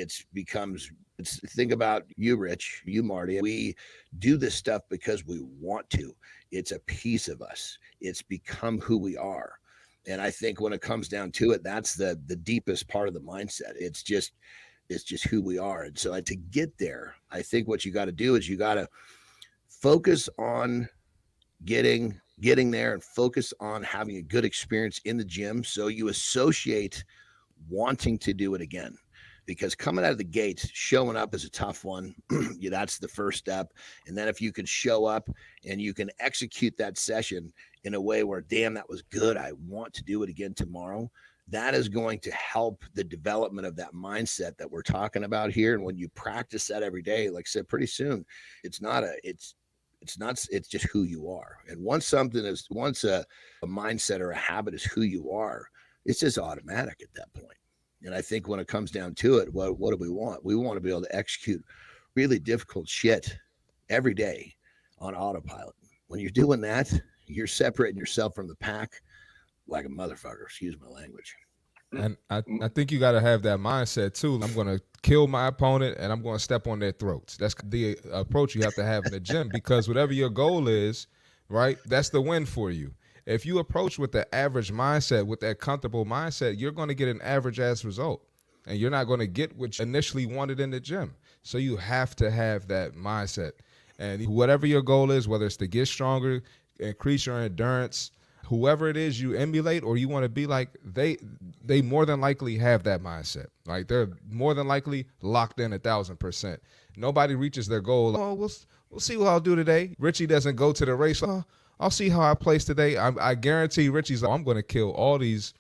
S3: think about you, Rich, you, Marty. We do this stuff because we want to. It's a piece of us. It's become who we are. And I think when it comes down to it, that's the deepest part of the mindset. It's just who we are. And so to get there, I think what you got to do is you got to focus on getting there and focus on having a good experience in the gym. So you associate wanting to do it again. Because coming out of the gate, showing up is a tough one. That's the first step. And then if you can show up and you can execute that session in a way where, damn, that was good, I want to do it again tomorrow, that is going to help the development of that mindset that we're talking about here. And when you practice that every day, like I said, pretty soon, it's just who you are. And once a mindset or a habit is who you are, it's just automatic at that point. And I think when it comes down to it, what do we want? We want to be able to execute really difficult shit every day on autopilot. When you're doing that, you're separating yourself from the pack like a motherfucker. Excuse my language.
S5: And I think you got to have that mindset too. I'm going to kill my opponent and I'm going to step on their throats. That's the approach you have to have in the gym, because whatever your goal is, right, that's the win for you. If you approach with the average mindset, with that comfortable mindset, you're going to get an average ass result, and you're not going to get what you initially wanted in the gym. So you have to have that mindset. And whatever your goal is, whether it's to get stronger, increase your endurance, whoever it is you emulate or you want to be like, they more than likely have that mindset. Like, they're more than likely locked in 1,000%. Nobody reaches their goal. Oh, we'll see what I'll do today. Richie doesn't go to the race. Oh, I'll see how I place today. I guarantee Richie's like, I'm going to kill all these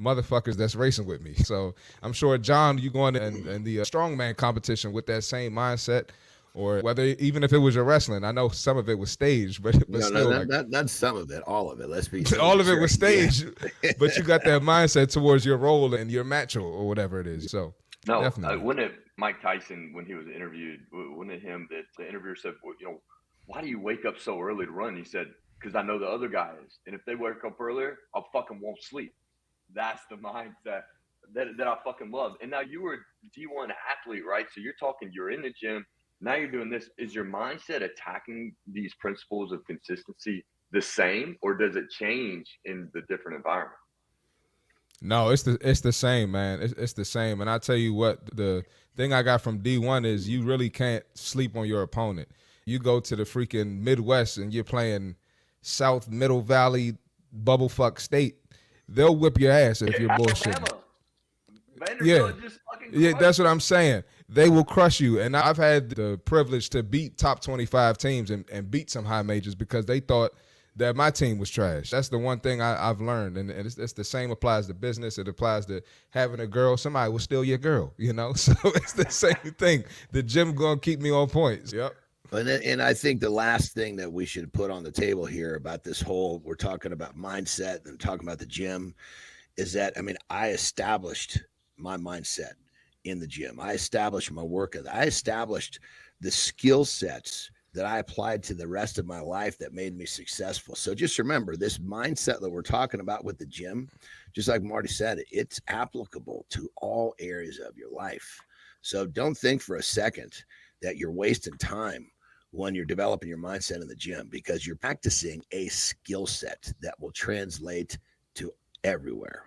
S5: motherfuckers that's racing with me. So I'm sure, John, you going in the strongman competition with that same mindset, or whether even if it was your wrestling. I know some of it was staged, but still,
S3: not some of it, all of it. Let's be
S5: all of it was staged,
S3: yeah.
S5: but you got that mindset towards your role and your match or whatever it is. So
S7: no,
S5: definitely.
S7: Wasn't it Mike Tyson when he was interviewed? Wasn't it him that the interviewer said, well, you know, why do you wake up so early to run? He said, because I know the other guys, and if they wake up earlier, I fucking won't sleep. That's the mindset that I fucking love. And now you were a D1 athlete, right? So you're talking, you're in the gym. Now you're doing this. Is your mindset attacking these principles of consistency the same, or does it change in the different environment?
S5: No, it's the same, man. It's the same. And I tell you what, the thing I got from D1 is you really can't sleep on your opponent. You go to the freaking Midwest and you're playing South Middle Valley bubblefuck state. They'll whip your ass if you're bullshitting. Yeah, that's what I'm saying. They will crush you. And I've had the privilege to beat top 25 teams and beat some high majors because they thought that my team was trash. That's the one thing I've learned. And it's the same applies to business. It applies to having a girl. Somebody will steal your girl, you know? So it's the same thing. The gym going to keep me on points. Yep.
S3: And I think the last thing that we should put on the table here about this whole, we're talking about mindset and talking about the gym, is that, I mean, I established my mindset in the gym. I established my work. I established the skill sets that I applied to the rest of my life that made me successful. So just remember, this mindset that we're talking about with the gym, just like Marty said, it's applicable to all areas of your life. So don't think for a second that you're wasting time when you're developing your mindset in the gym, because you're practicing a skill set that will translate to everywhere.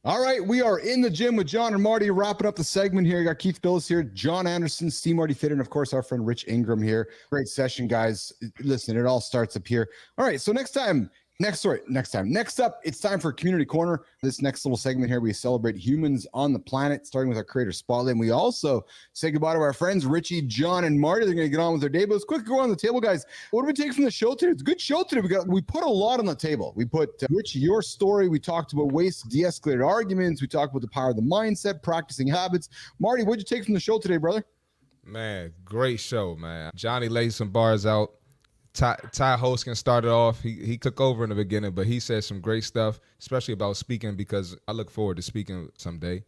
S1: All right, we are in the gym with John and Marty, wrapping up the segment here. You got Keith Phillips here, John Anderson, CMarty Fit, and of course our friend Rich Ingram here. Great session, guys. Listen, it all starts up here. All right, so next up, it's time for Community Corner. This next little segment here, we celebrate humans on the planet, starting with our creator spotlight. And we also say goodbye to our friends, Richie, John, and Marty. They're going to get on with their day. But let's quickly go on the table, guys. What do we take from the show today? It's a good show today. We put a lot on the table. We put, Richie, your story. We talked about ways to de-escalate arguments. We talked about the power of the mindset, practicing habits. Marty, what'd you take from the show today, brother?
S5: Man, great show, man. Johnny laid some bars out. Ty Hoskin started off. He took over in the beginning, but he said some great stuff, especially about speaking, because I look forward to speaking someday.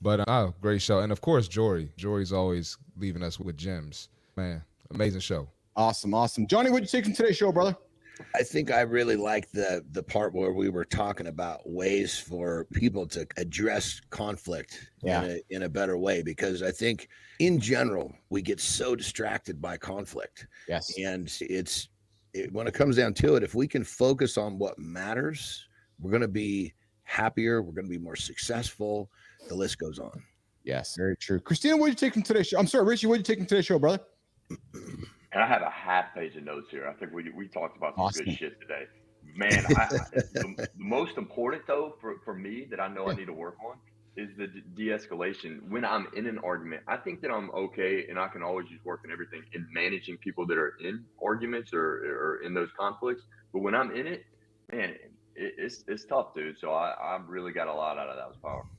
S5: But great show. And of course, Jory. Jory's always leaving us with gems. Man, amazing show.
S1: Awesome. Johnny, what'd you take from today's show, brother?
S3: I think I really like the part where we were talking about ways for people to address conflict in a better way, because I think in general, we get so distracted by conflict.
S1: Yes.
S3: And when it comes down to it, if we can focus on what matters, we're going to be happier. We're going to be more successful. The list goes on.
S1: Yes, very true. Christina, what did you take from today's show? I'm sorry, Richie, what did you take from today's show, brother?
S7: And I have a half page of notes here. I think we talked about some good shit today. Man, the most important, though, for me that I know I need to work on is the de-escalation. When I'm in an argument, I think that I'm okay, and I can always just work on everything in managing people that are in arguments or in those conflicts. But when I'm in it, man, it's tough, dude. So I really got a lot out of that. It was powerful.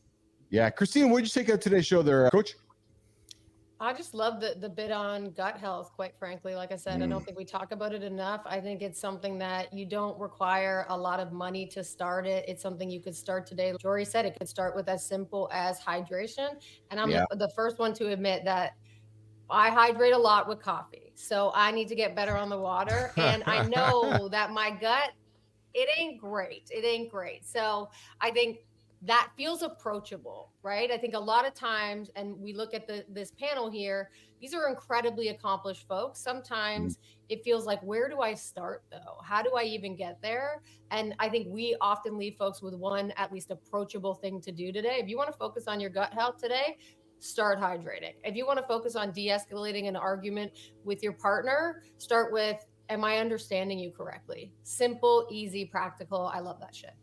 S1: Yeah. Christina, what did you take out of today's show there, Coach?
S2: I just love the bit on gut health, quite frankly. Like I said, I don't think we talk about it enough. I think it's something that you don't require a lot of money to start it. It's something you could start today. Jory said it could start with as simple as hydration. And I'm the first one to admit that I hydrate a lot with coffee. So I need to get better on the water. And I know that my gut, it ain't great. So I think that feels approachable, right? I think a lot of times, and we look at this panel here, these are incredibly accomplished folks. Sometimes it feels like, where do I start though? How do I even get there? And I think we often leave folks with one at least approachable thing to do today. If you want to focus on your gut health today, start hydrating. If you want to focus on de-escalating an argument with your partner, start with, am I understanding you correctly? Simple, easy, practical. I love that shit.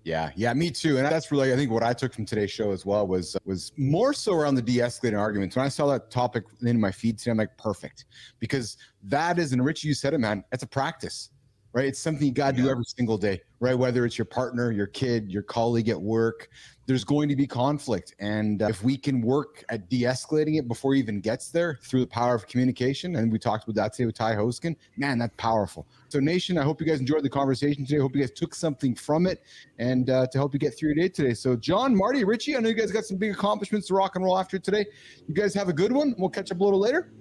S1: Yeah, me too. And that's really, I think, what I took from today's show as well was more so around the de-escalating arguments. When I saw that topic in my feed today, I'm like, perfect. Because that is, and Richie, you said it, man, it's a practice. right? It's something you got to do every single day, right? Whether it's your partner, your kid, your colleague at work, there's going to be conflict. And if we can work at de-escalating it before it even gets there through the power of communication, and we talked about that today with Ty Hoskin, man, that's powerful. So Nation, I hope you guys enjoyed the conversation today. I hope you guys took something from it and to help you get through your day today. So John, Marty, Richie, I know you guys got some big accomplishments to rock and roll after today. You guys have a good one. We'll catch up a little later.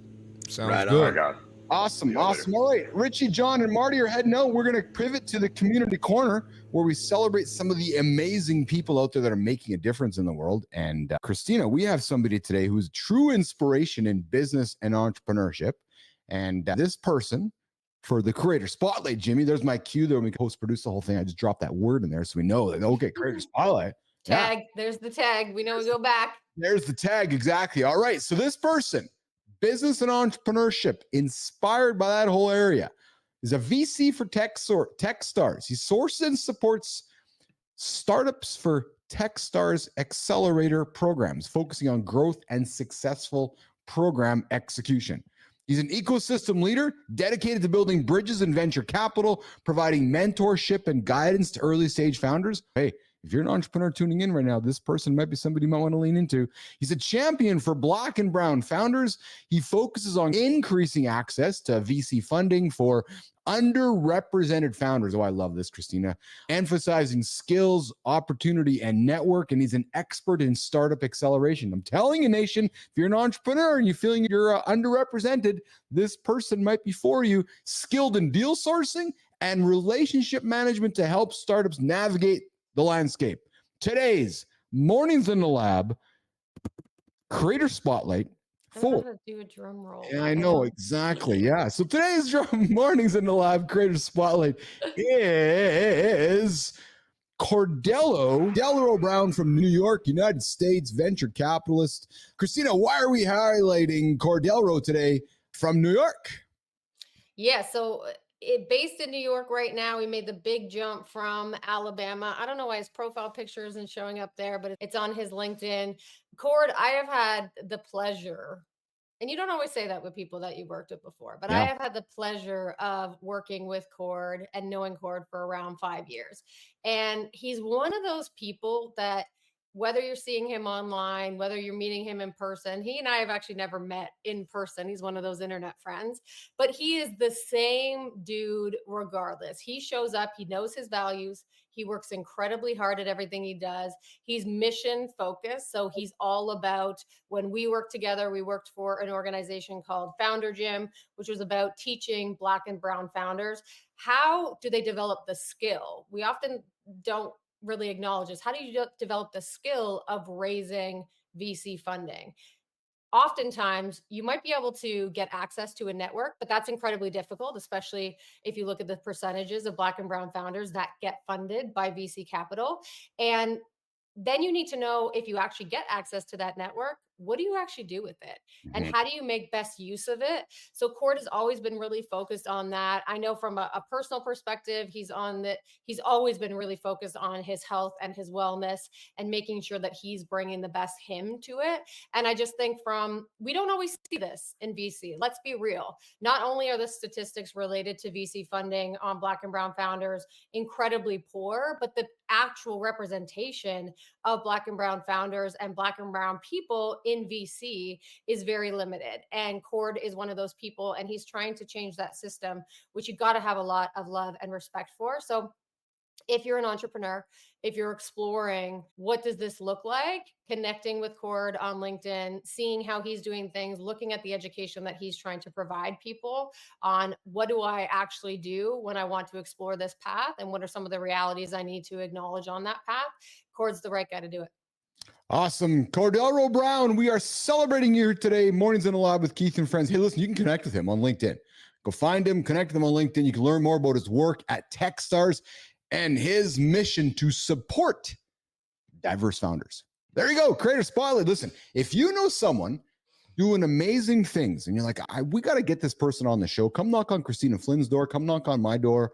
S5: Sounds good.
S1: Awesome. All right. Richie, John, and Marty are heading out. We're going to pivot to the community corner where we celebrate some of the amazing people out there that are making a difference in the world. And Christina, we have somebody today who's true inspiration in business and entrepreneurship. And this person for the Creator Spotlight, Jimmy, there's my cue there when we post-produce the whole thing. I just dropped that word in there so we know that, okay, Creator Spotlight.
S2: Tag. Yeah. There's the tag. We know we go back.
S1: There's the tag. Exactly. All right. So this person, business and entrepreneurship, inspired by that whole area, is a VC for tech stars. He sources and supports startups for Techstars accelerator programs, focusing on growth and successful program execution. He's an ecosystem leader dedicated to building bridges in venture capital, providing mentorship and guidance to early stage founders. Hey, if you're an entrepreneur tuning in right now, this person might be somebody you might want to lean into. He's a champion for Black and Brown founders. He focuses on increasing access to VC funding for underrepresented founders. Oh, I love this, Christina. Emphasizing skills, opportunity, and network. And he's an expert in startup acceleration. I'm telling you, Nation, if you're an entrepreneur and you're feeling you're underrepresented, this person might be for you. Skilled in deal sourcing and relationship management to help startups navigate the landscape. Today's Mornings in the Lab Creator Spotlight.
S2: I'm gonna do a drum roll.
S1: Yeah, I know, exactly. Yeah. So today's Mornings in the Lab Creator Spotlight is Cordero Brown from New York, United States, venture capitalist. Christina, why are we highlighting Cordero today from New York?
S2: Yeah, so based in New York right now. We made the big jump from Alabama. I don't know why his profile picture isn't showing up there, but it's on his LinkedIn. Cord, I have had the pleasure, and you don't always say that with people that you worked with before, but I have had the pleasure of working with Cord and knowing Cord for around 5 years. And he's one of those people that, whether you're seeing him online, whether you're meeting him in person, he and I have actually never met in person. He's one of those internet friends, but he is the same dude regardless. He shows up, he knows his values. He works incredibly hard at everything he does. He's mission focused. So he's all about, when we worked together, we worked for an organization called Founder Gym, which was about teaching Black and Brown founders. How do they develop the skill? We often don't really acknowledges, how do you develop the skill of raising VC funding? Oftentimes, you might be able to get access to a network, but that's incredibly difficult, especially if you look at the percentages of Black and Brown founders that get funded by VC capital. And then you need to know, if you actually get access to that network, what do you actually do with it? And how do you make best use of it? So Cord has always been really focused on that. I know from a personal perspective, he's always been really focused on his health and his wellness and making sure that he's bringing the best him to it. And I just think we don't always see this in VC. Let's be real. Not only are the statistics related to VC funding on Black and Brown founders incredibly poor, but the actual representation of Black and Brown founders and Black and Brown people in VC is very limited. And Cord is one of those people, and he's trying to change that system, which you got to have a lot of love and respect for. So if you're an entrepreneur, if you're exploring what does this look like, connecting with Cord on LinkedIn, seeing how he's doing things, looking at the education that he's trying to provide people on what do I actually do when I want to explore this path, and what are some of the realities I need to acknowledge on that path, Cord's the right guy to do it.
S1: Awesome. Cordero Brown, we are celebrating you today, Mornings in the Lab with Keith and Friends. Hey, listen, you can connect with him on LinkedIn. Go find him, connect with him on LinkedIn. You can learn more about his work at Techstars and his mission to support diverse founders. There you go, Creator Spotlight. Listen, if you know someone doing amazing things. And you're like, we got to get this person on the show. Come knock on Christina Flynn's door. Come knock on my door.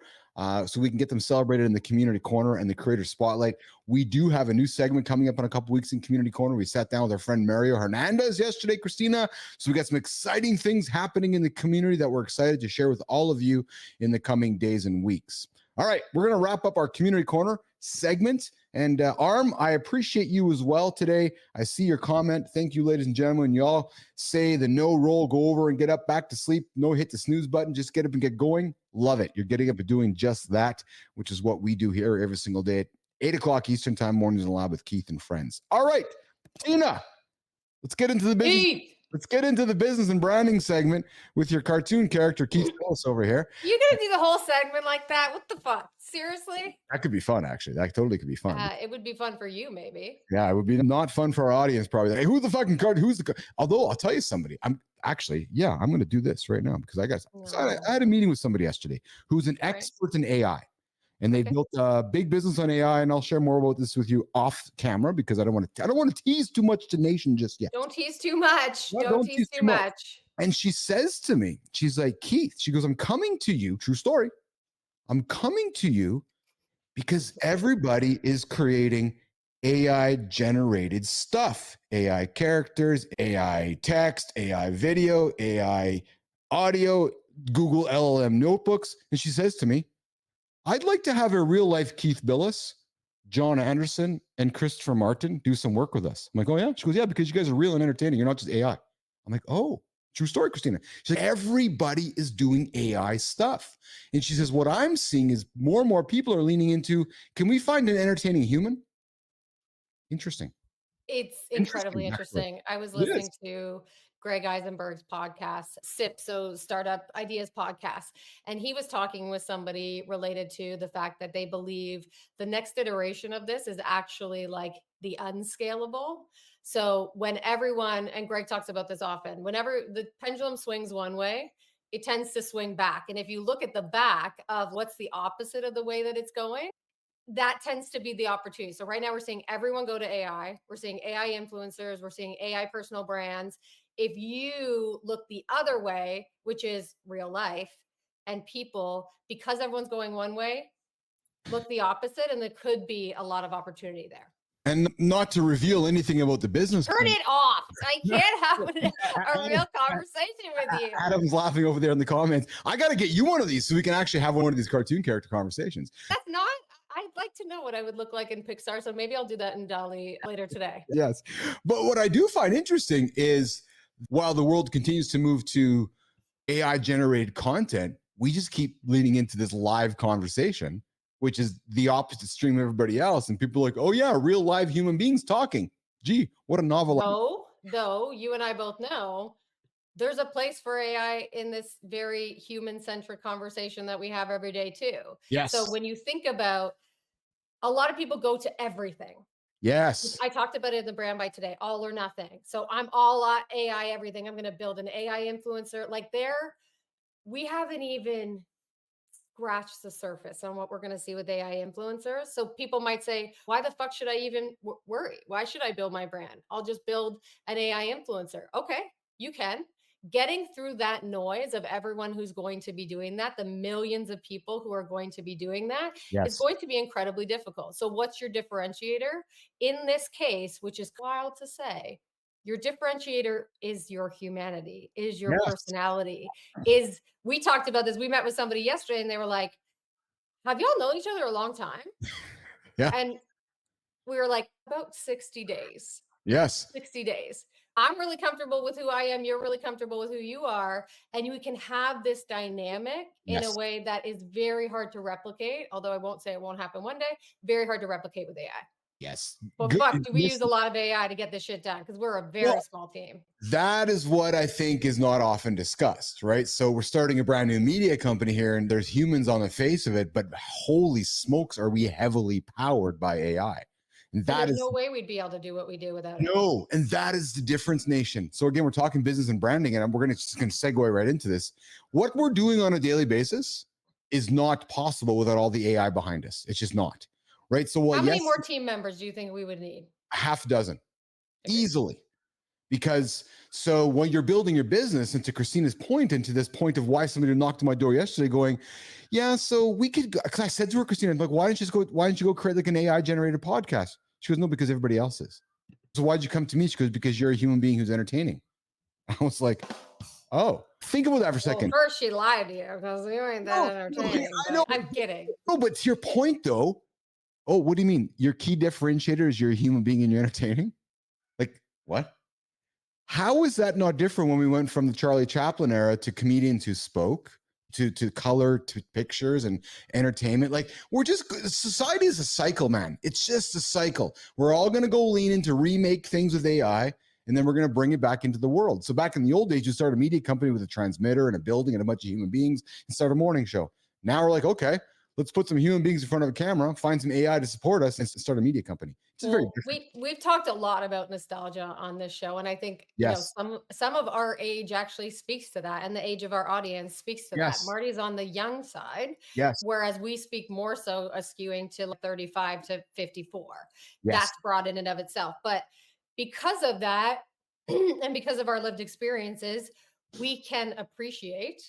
S1: So we can get them celebrated in the Community Corner and the Creator Spotlight. We do have a new segment coming up in a couple weeks in Community Corner. We sat down with our friend Mario Hernandez yesterday, Christina. So we got some exciting things happening in the community that we're excited to share with all of you in the coming days and weeks. All right, we're going to wrap up our Community Corner segment. And Arm, I appreciate you as well today. I see your comment. Thank you, ladies and gentlemen. Y'all say the no roll, go over and get up, back to sleep. No hit the snooze button. Just get up and get going. Love it. You're getting up and doing just that, which is what we do here every single day at 8 o'clock Eastern Time, mornings in the lab with Keith and friends. All right, Tina, let's get into the business.
S2: Keith.
S1: Let's get into the business and branding segment with your cartoon character, Keith Phillips, over here.
S2: You gonna do the whole segment like that? What the fuck? Seriously?
S1: That could be fun, actually. That totally could be fun.
S2: It would be fun for you, maybe.
S1: Yeah, it would be not fun for our audience, probably. Hey, who's the fucking card? Who's the? Although I'll tell you somebody. I'm going to do this right now because I had a meeting with somebody yesterday who's an expert in AI. And they built a big business on AI, and I'll share more about this with you off camera because I don't want to tease too much to nation just yet.
S2: Don't tease too much.
S1: No,
S2: don't tease too much.
S1: And she says to me, she's like, Keith, she goes, I'm coming to you, true story. I'm coming to you because everybody is creating AI generated stuff, AI characters, AI text, AI video, AI audio, Google LLM notebooks. And she says to me, I'd like to have a real life Keith Phillips, John Anderson, and Christopher Martin do some work with us. I'm like, oh yeah? She goes, yeah, because you guys are real and entertaining. You're not just AI. I'm like, oh, true story, Christina. She's like, everybody is doing AI stuff. And she says, what I'm seeing is more and more people are leaning into, can we find an entertaining human? Interesting.
S2: It's incredibly interesting. I was listening to Greg Eisenberg's podcast, SIP, so Startup Ideas Podcast. And he was talking with somebody related to the fact that they believe the next iteration of this is actually like the unscalable. So when everyone, and Greg talks about this often, whenever the pendulum swings one way, it tends to swing back. And if you look at the back of what's the opposite of the way that it's going, that tends to be the opportunity. So right now we're seeing everyone go to AI. We're seeing AI influencers. We're seeing AI personal brands. If you look the other way, which is real life and people, because everyone's going one way, look the opposite, and there could be a lot of opportunity there.
S1: And not to reveal anything about the business.
S2: Turn it off. I can't have a real conversation with you.
S1: Adam's laughing over there in the comments. I got to get you one of these so we can actually have one of these cartoon character conversations.
S2: That's not. I'd like to know what I would look like in Pixar, so maybe I'll do that in DALL-E later today.
S1: Yes. But what I do find interesting is while the world continues to move to AI-generated content, we just keep leaning into this live conversation, which is the opposite stream of everybody else. And people are like, oh yeah, real live human beings talking. Gee, what a novel.
S2: Though you and I both know there's a place for AI in this very human-centric conversation that we have every day too.
S1: Yes.
S2: So when you think about, a lot of people go to everything.
S1: Yes.
S2: I talked about it in the brand by today, all or nothing. So I'm all AI, everything. I'm going to build an AI influencer. Like we haven't even scratched the surface on what we're going to see with AI influencers. So people might say, why the fuck should I even worry? Why should I build my brand? I'll just build an AI influencer. Okay, you can. Getting through that noise of everyone who's going to be doing that, the millions of people who are going to be doing that, is going to be incredibly difficult. So what's your differentiator? In this case, which is wild to say, your differentiator is your humanity, is your personality, we talked about this. We met with somebody yesterday and they were like, have y'all known each other a long time?
S1: Yeah.
S2: And we were like, about 60 days.
S1: Yes.
S2: 60 days. I'm really comfortable with who I am. You're really comfortable with who you are. And we can have this dynamic in a way that is very hard to replicate. Although I won't say it won't happen one day. Very hard to replicate with AI.
S1: Yes.
S2: But fuck, do we use a lot of AI to get this shit done? Because we're a very small team.
S1: That is what I think is not often discussed, right? So we're starting a brand new media company here and there's humans on the face of it, but holy smokes, are we heavily powered by AI? And
S2: there's no way we'd be able to do what we do without it.
S1: No, and that is the difference, nation. So again, we're talking business and branding, and we're going to segue right into this. What we're doing on a daily basis is not possible without all the AI behind us. It's just not, right? So
S2: how many more team members do you think we would need?
S1: Half a dozen, easily. Because so when you're building your business, and to Christina's point, and to this point of why somebody knocked on my door yesterday going, yeah, so we could go, because I said to her, Christina, I'm like, why don't you go create like an AI generated podcast? She goes, no, because everybody else is. So why'd you come to me? She goes, because you're a human being who's entertaining. I was like, oh, think about that for a second.
S2: Well, first she lied to you because you ain't that entertaining.
S1: I know.
S2: I'm kidding.
S1: No, but to your point though, oh, what do you mean? Your key differentiator is you're a human being and you're entertaining? Like what? How is that not different when we went from the Charlie Chaplin era to comedians who spoke, to color, to pictures and entertainment? Like society is a cycle, man. It's just a cycle. We're all going to go lean into remake things with AI, and then we're going to bring it back into the world. So back in the old days, you start a media company with a transmitter and a building and a bunch of human beings and start a morning show. Now we're like, okay, let's put some human beings in front of a camera, find some AI to support us, and start a media company. It's very different.
S2: We've talked a lot about nostalgia on this show, and I think some of our age actually speaks to that, and the age of our audience speaks to that. Marty's on the young side, whereas we speak more so skewing to 35 to 54. That's broad in and of itself, but because of that, and because of our lived experiences, we can appreciate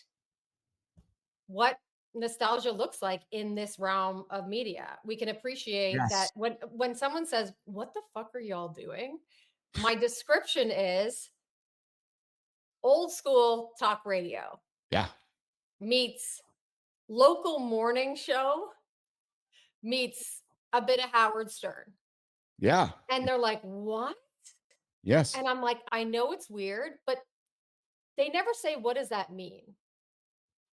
S2: what nostalgia looks like in this realm of media. We can appreciate that when someone says, what the fuck are y'all doing? My description is old school talk radio.
S1: Yeah.
S2: Meets local morning show meets a bit of Howard Stern.
S1: Yeah.
S2: And they're like, what?
S1: Yes.
S2: And I'm like, I know it's weird, but they never say, what does that mean?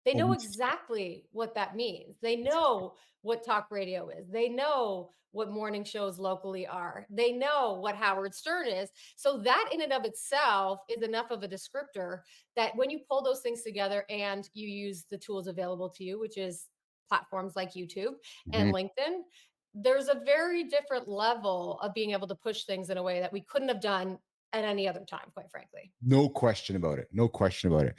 S2: They know exactly what that means. They know what talk radio is. They know what morning shows locally are. They know what Howard Stern is. So that in and of itself is enough of a descriptor that when you pull those things together and you use the tools available to you, which is platforms like YouTube and LinkedIn, there's a very different level of being able to push things in a way that we couldn't have done at any other time, quite frankly.
S1: No question about it. No question about it.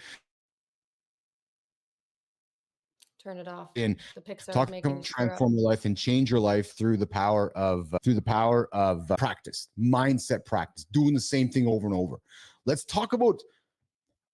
S2: Turn it off.
S1: And
S2: the Pixar
S1: talk about transform your life and change your life through the power of practice, mindset practice, doing the same thing over and over. Let's talk about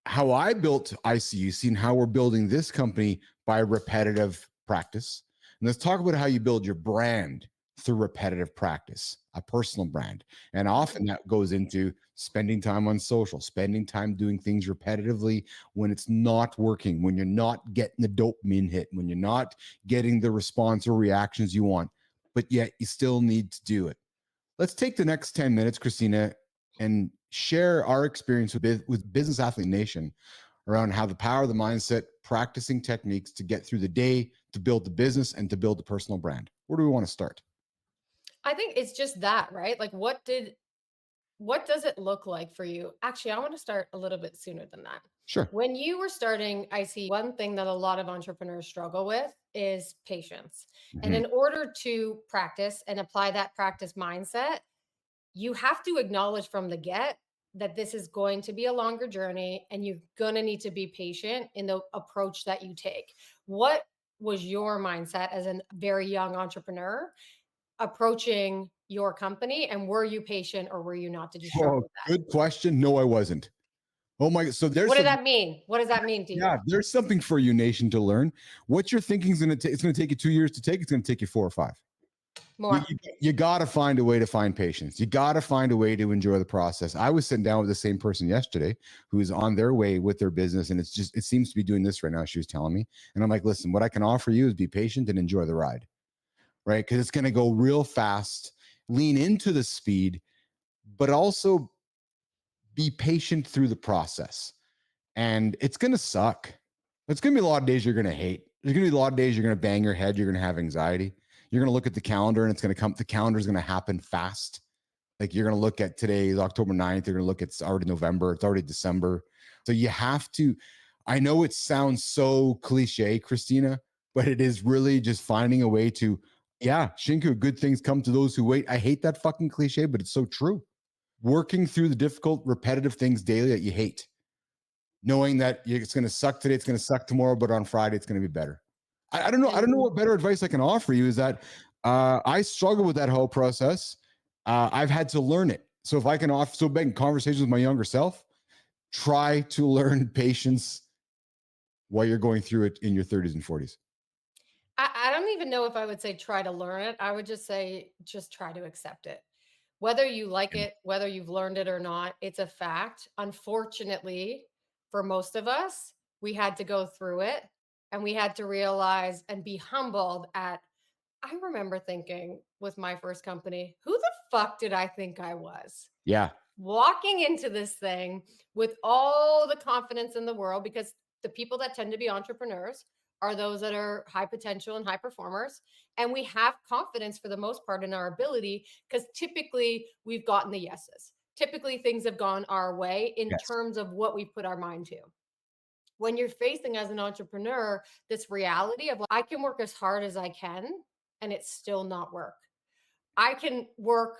S1: how I built ICUC and how we're building this company by repetitive practice. And let's talk about how you build your brand through repetitive practice, a personal brand. And often that goes into spending time on social, spending time doing things repetitively when it's not working, when you're not getting the dopamine hit, when you're not getting the response or reactions you want, but yet you still need to do it. Let's take the next 10 minutes, Christina, and share our experience with Business Athlete Nation around how the power of the mindset, practicing techniques to get through the day, to build the business and to build the personal brand. Where do we want to start?
S2: I think it's just that, right? Like what does it look like for you? Actually, I want to start a little bit sooner than that.
S1: Sure.
S2: When you were starting, I see one thing that a lot of entrepreneurs struggle with is patience. And in order to practice and apply that practice mindset, you have to acknowledge from the get that this is going to be a longer journey and you're going to need to be patient in the approach that you take. What was your mindset as a very young entrepreneur approaching your company, and were you patient or were you not? Did you struggle with that?
S1: Good question. No, I wasn't. Oh my, so there's
S2: what does that mean? What does that mean to you?
S1: Yeah, there's something for you, nation, to learn. What you're thinking is going to take, it's going to take you 2 years to take. It's going to take you 4 or 5.
S2: More.
S1: You got to find a way to find patience. You got to find a way to enjoy the process. I was sitting down with the same person yesterday who is on their way with their business. And it seems to be doing this right now. She was telling me, and I'm like, listen, what I can offer you is be patient and enjoy the ride, right? Because it's going to go real fast, lean into the speed, but also be patient through the process. And it's going to suck. It's going to be a lot of days you're going to hate. There's going to be a lot of days you're going to bang your head. You're going to have anxiety. You're going to look at the calendar and it's going to come. The calendar is going to happen fast. Like you're going to look at today is October 9th. You're going to look at it's already November. It's already December. So you have to, I know it sounds so cliche, Christina, but it is really just finding a way to, yeah, Shinku, good things come to those who wait. I hate that fucking cliche, but it's so true. Working through the difficult, repetitive things daily that you hate. Knowing that it's going to suck today, it's going to suck tomorrow, but on Friday, it's going to be better. I don't know. I don't know what better advice I can offer you is that I struggle with that whole process. I've had to learn it. So if I can so Ben, conversations with my younger self, try to learn patience while you're going through it in your 30s and 40s.
S2: I don't even know if I would say try to learn it. I would just say, just try to accept it. Whether you like it, whether you've learned it or not, it's a fact. Unfortunately, for most of us, we had to go through it and we had to realize and be humbled at, I remember thinking with my first company, who the fuck did I think I was?
S1: Yeah.
S2: Walking into this thing with all the confidence in the world, because the people that tend to be entrepreneurs are those that are high potential and high performers. And we have confidence for the most part in our ability because typically we've gotten the yeses. Typically things have gone our way in terms of what we put our mind to. When you're facing as an entrepreneur, this reality of I can work as hard as I can and it's still not work. I can work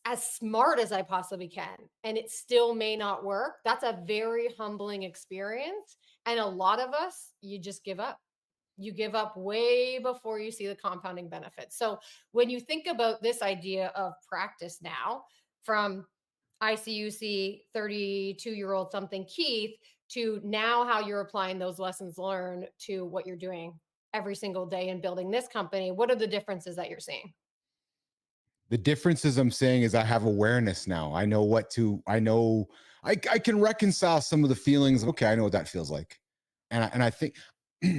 S2: as smart as I possibly can, and it still may not work. That's a very humbling experience. And a lot of us, you just give up. You give up way before you see the compounding benefits. So when you think about this idea of practice now, from ICUC 32-year-old something Keith to now how you're applying those lessons learned to what you're doing every single day in building this company, what are the differences that you're seeing?
S1: The differences I'm saying is I have awareness now. I know I can reconcile some of the feelings. Okay, I know what that feels like. And I think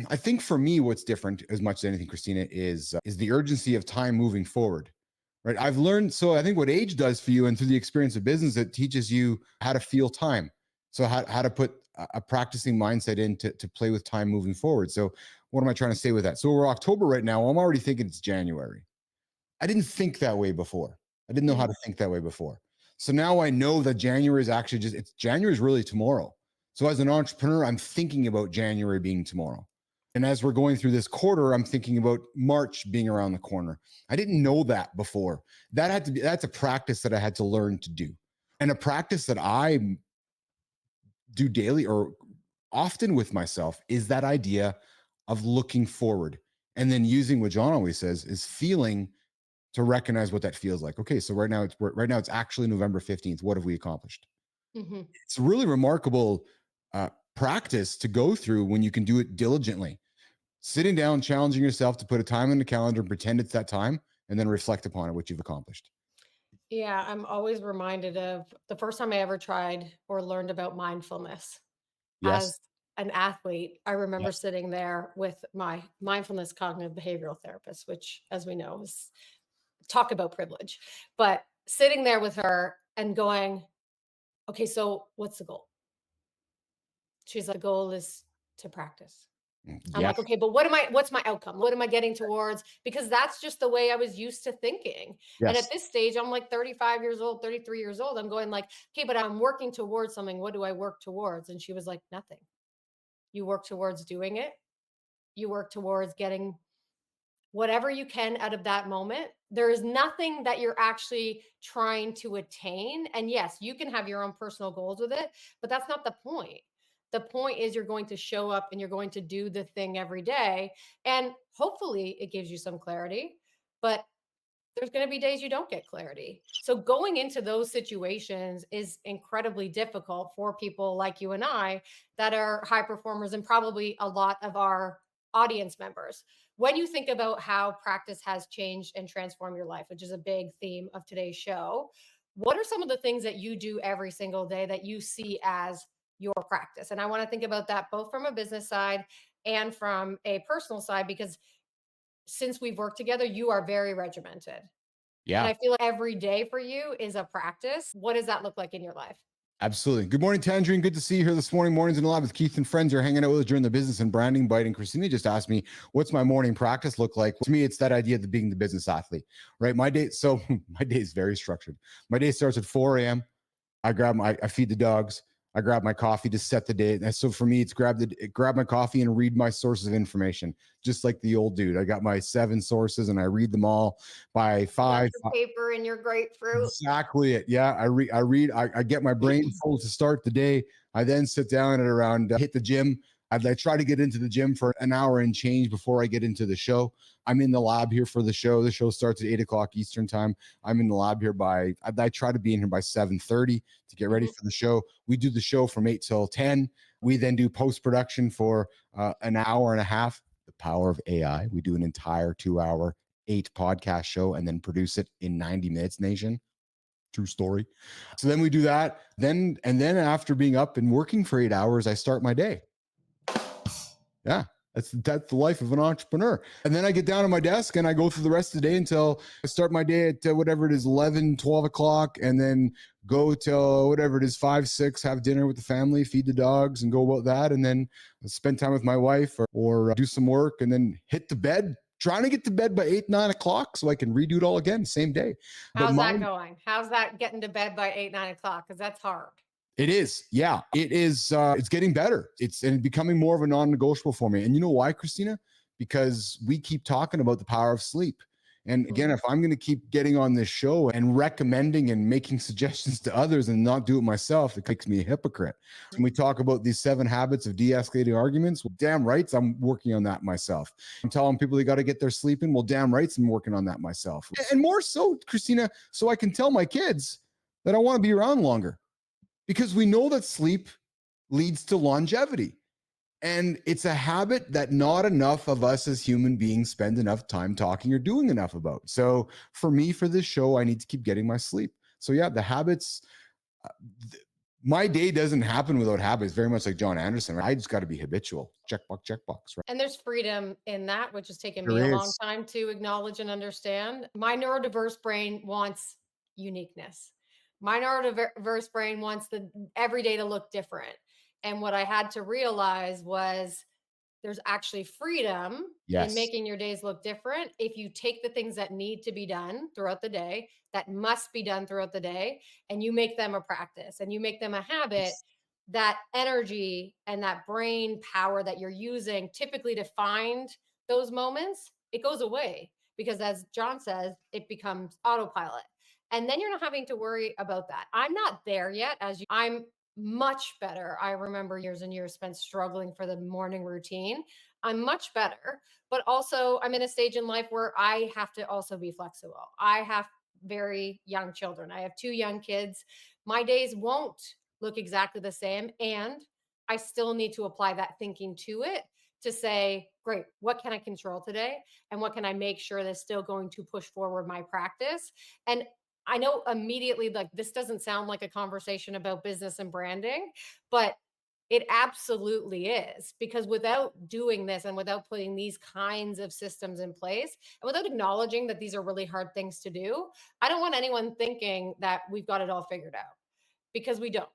S1: I think for me, what's different as much as anything, Christina, is the urgency of time moving forward. Right. I've learned. So I think what age does for you and through the experience of business, it teaches you how to feel time. So how to put a practicing mindset in to play with time moving forward. So what am I trying to say with that? So we're October right now. I'm already thinking it's January. I didn't think that way before. I didn't know how to think that way before. So now I know that January is actually January is really tomorrow. So as an entrepreneur, I'm thinking about January being tomorrow. And as we're going through this quarter, I'm thinking about March being around the corner. I didn't know that before. That's a practice that I had to learn to do. And a practice that I do daily or often with myself is that idea of looking forward and then using what John always says is feeling to recognize what that feels like. Okay, so right now it's actually November 15th. What have we accomplished? Mm-hmm. It's a really remarkable practice to go through when you can do it diligently. Sitting down, challenging yourself to put a time in the calendar and pretend it's that time, and then reflect upon it, what you've accomplished.
S2: Yeah, I'm always reminded of the first time I ever tried or learned about mindfulness. Yes. As an athlete, I remember sitting there with my mindfulness cognitive behavioral therapist, which, as we know, is talk about privilege, but sitting there with her and going, okay, so what's the goal? She's like, the goal is to practice. I'm like, okay, but what's my outcome? What am I getting towards? Because that's just the way I was used to thinking. Yes. And at this stage, I'm like 35 years old, 33 years old. I'm going like, okay, but I'm working towards something. What do I work towards? And she was like, nothing. You work towards doing it. You work towards getting whatever you can out of that moment. There is nothing that you're actually trying to attain. And yes, you can have your own personal goals with it, but that's not the point. The point is you're going to show up and you're going to do the thing every day. And hopefully it gives you some clarity, but there's going to be days you don't get clarity. So going into those situations is incredibly difficult for people like you and I that are high performers and probably a lot of our audience members. When you think about how practice has changed and transformed your life, which is a big theme of today's show, what are some of the things that you do every single day that you see as your practice? And I want to think about that both from a business side and from a personal side, because since we've worked together, you are very regimented. Yeah. And I feel like every day for you is a practice. What does that look like in your life?
S1: Absolutely. Good morning, Tangerine. Good to see you here this morning. Mornings in the lab with Keith and friends are hanging out with us during the business and branding bite. And Christina just asked me, what's my morning practice look like? To me, it's that idea of being the business athlete, right? My day is very structured. My day starts at 4 a.m. I feed the dogs. I grab my coffee to set the day. And so for me, it's grab my coffee and read my sources of information, just like the old dude. I got my 7 sources and I read them all by 5.
S2: Your paper and your grapefruit.
S1: Exactly it. Yeah. I get my brain full to start the day. I then sit down at around, hit the gym. I try to get into the gym for an hour and change before I get into the show. I'm in the lab here for the show. The show starts at 8 o'clock Eastern time. I'm in the lab here I try to be in here by 7:30 to get ready for the show. We do the show from 8 till 10. We then do post-production for an hour and a half. The power of AI. We do an entire 2-hour, 8 podcast show and then produce it in 90 minutes, nation. True story. So then we do that. Then after being up and working for 8 hours, I start my day. Yeah, that's the life of an entrepreneur. And then I get down on my desk and I go through the rest of the day until I start my day at whatever it is, 11, 12 o'clock, and then go till whatever it is, 5, 6, have dinner with the family, feed the dogs and go about that. And then spend time with my wife or do some work and then hit the bed, trying to get to bed by 8, 9 o'clock so I can redo it all again, same day.
S2: How's that going? How's that getting to bed by 8, 9 o'clock? Because that's hard.
S1: It is. Yeah, it is. It's getting better. It's becoming more of a non-negotiable for me. And you know why, Christina? Because we keep talking about the power of sleep. And again, if I'm going to keep getting on this show and recommending and making suggestions to others and not do it myself, it makes me a hypocrite. When we talk about these 7 habits of de-escalating arguments, well, damn right, I'm working on that myself. I'm telling people they got to get their sleep in. Well, damn right, I'm working on that myself. And more so, Christina, so I can tell my kids that I want to be around longer. Because we know that sleep leads to longevity. And it's a habit that not enough of us as human beings spend enough time talking or doing enough about. So for me, for this show, I need to keep getting my sleep. So yeah, the habits, my day doesn't happen without habits, very much like John Anderson. Right? I just got to be habitual. Checkbox, right?
S2: And there's freedom in that, which has taken me a long time to acknowledge and understand. My neurodiverse brain wants uniqueness. My neurodiverse brain wants every day to look different. And what I had to realize was there's actually freedom in making your days look different. If you take the things that need to be done throughout the day, that must be done throughout the day, and you make them a practice and you make them a habit, that energy and that brain power that you're using typically to find those moments, it goes away because, as John says, it becomes autopilot. And then you're not having to worry about that. I'm not there yet. I'm much better. I remember years and years spent struggling for the morning routine. I'm much better, but also I'm in a stage in life where I have to also be flexible. I have very young children. I have 2 young kids. My days won't look exactly the same. And I still need to apply that thinking to it to say, great, what can I control today? And what can I make sure that's still going to push forward my practice? And I know immediately, like, this doesn't sound like a conversation about business and branding, but it absolutely is, because without doing this and without putting these kinds of systems in place and without acknowledging that these are really hard things to do, I don't want anyone thinking that we've got it all figured out, because we don't.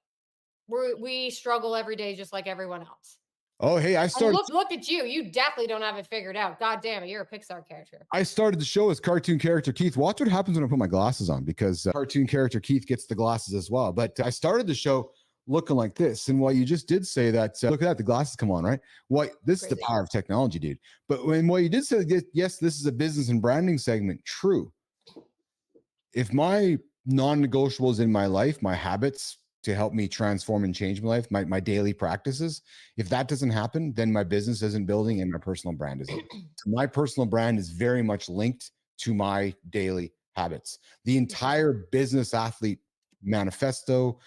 S2: We struggle every day just like everyone else.
S1: Oh, hey, I started.
S2: Look at you. You definitely don't have it figured out. God damn it. You're a Pixar character.
S1: I started the show as cartoon character Keith. Watch what happens when I put my glasses on, because cartoon character Keith gets the glasses as well. But I started the show looking like this. And while you just did say that, look at that, the glasses come on, right? This is the power of technology, dude. But what you did say, yes, this is a business and branding segment. True. If my non-negotiables in my life, my habits, to help me transform and change my life, my daily practices, if that doesn't happen, then my business isn't building and my personal brand isn't. My personal brand is very much linked to my daily habits. The entire business athlete manifesto,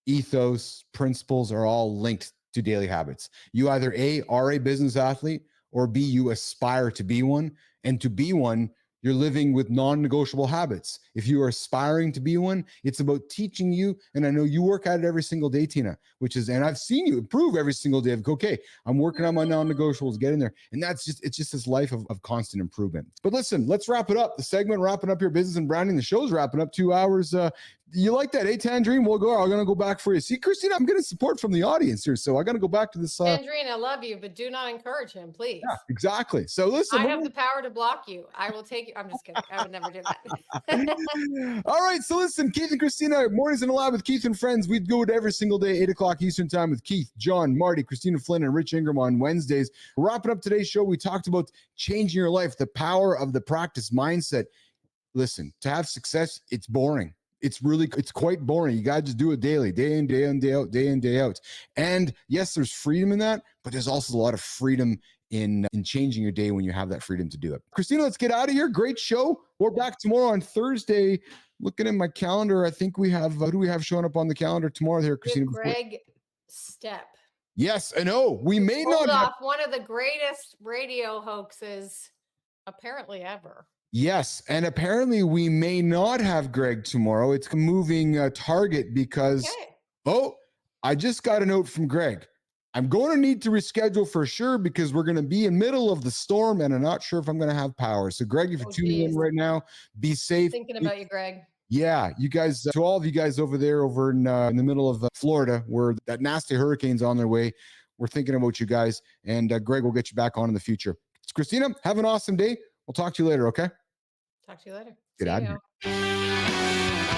S1: ethos, principles are all linked to daily habits. You either A, are a business athlete, or B, you aspire to be one. And to be one, you're living with non-negotiable habits. If you are aspiring to be one, it's about teaching you. And I know you work at it every single day, Tina, and I've seen you improve every single day. Okay, I'm working on my non-negotiables, getting there. And it's just this life of constant improvement. But listen, let's wrap it up. The segment wrapping up your business and branding. The show's wrapping up 2 hours. You like that, Tangerine? I'm going to go back for you. See, Christina, I'm getting support from the audience here. So I got to go back to this.
S2: Tangerine, I love you, but do not encourage him, please.
S1: Yeah, exactly. So listen.
S2: I have the power to block you. I will take you. I'm just kidding. I would never do that.
S1: All right. So listen, Keith and Christina, Mornings in the Lab with Keith and Friends. We'd go to every single day, 8 o'clock Eastern time with Keith, John, Marty, Christina Flynn, and Rich Ingram on Wednesdays. Wrapping up today's show, we talked about changing your life, the power of the practice mindset. Listen, to have success, it's boring. it's quite boring. You got to just do it daily, day in, day in, day out, day in, day out. And yes, there's freedom in that, but there's also a lot of freedom in changing your day when you have that freedom to do it. Christina, let's get out of here. Great show. We're back tomorrow on Thursday. Looking at my calendar, I think we have, who do we have showing up on the calendar tomorrow here, Christina?
S2: Greg Step.
S1: Yes, I know. We may not have
S2: one of the greatest radio hoaxes apparently ever.
S1: Yes, and apparently we may not have Greg tomorrow. It's a moving target because, I just got a note from Greg. I'm going to need to reschedule for sure because we're going to be in middle of the storm and I'm not sure if I'm going to have power. So Greg, if you're tuning in right now, be safe.
S2: Thinking about you, Greg.
S1: Yeah, you guys, to all of you guys over there over in the middle of Florida where that nasty hurricane's on their way, we're thinking about you guys. And Greg will get you back on in the future. Christina, have an awesome day. We'll talk to you later, okay?
S2: Talk to you later.
S1: Get out of here.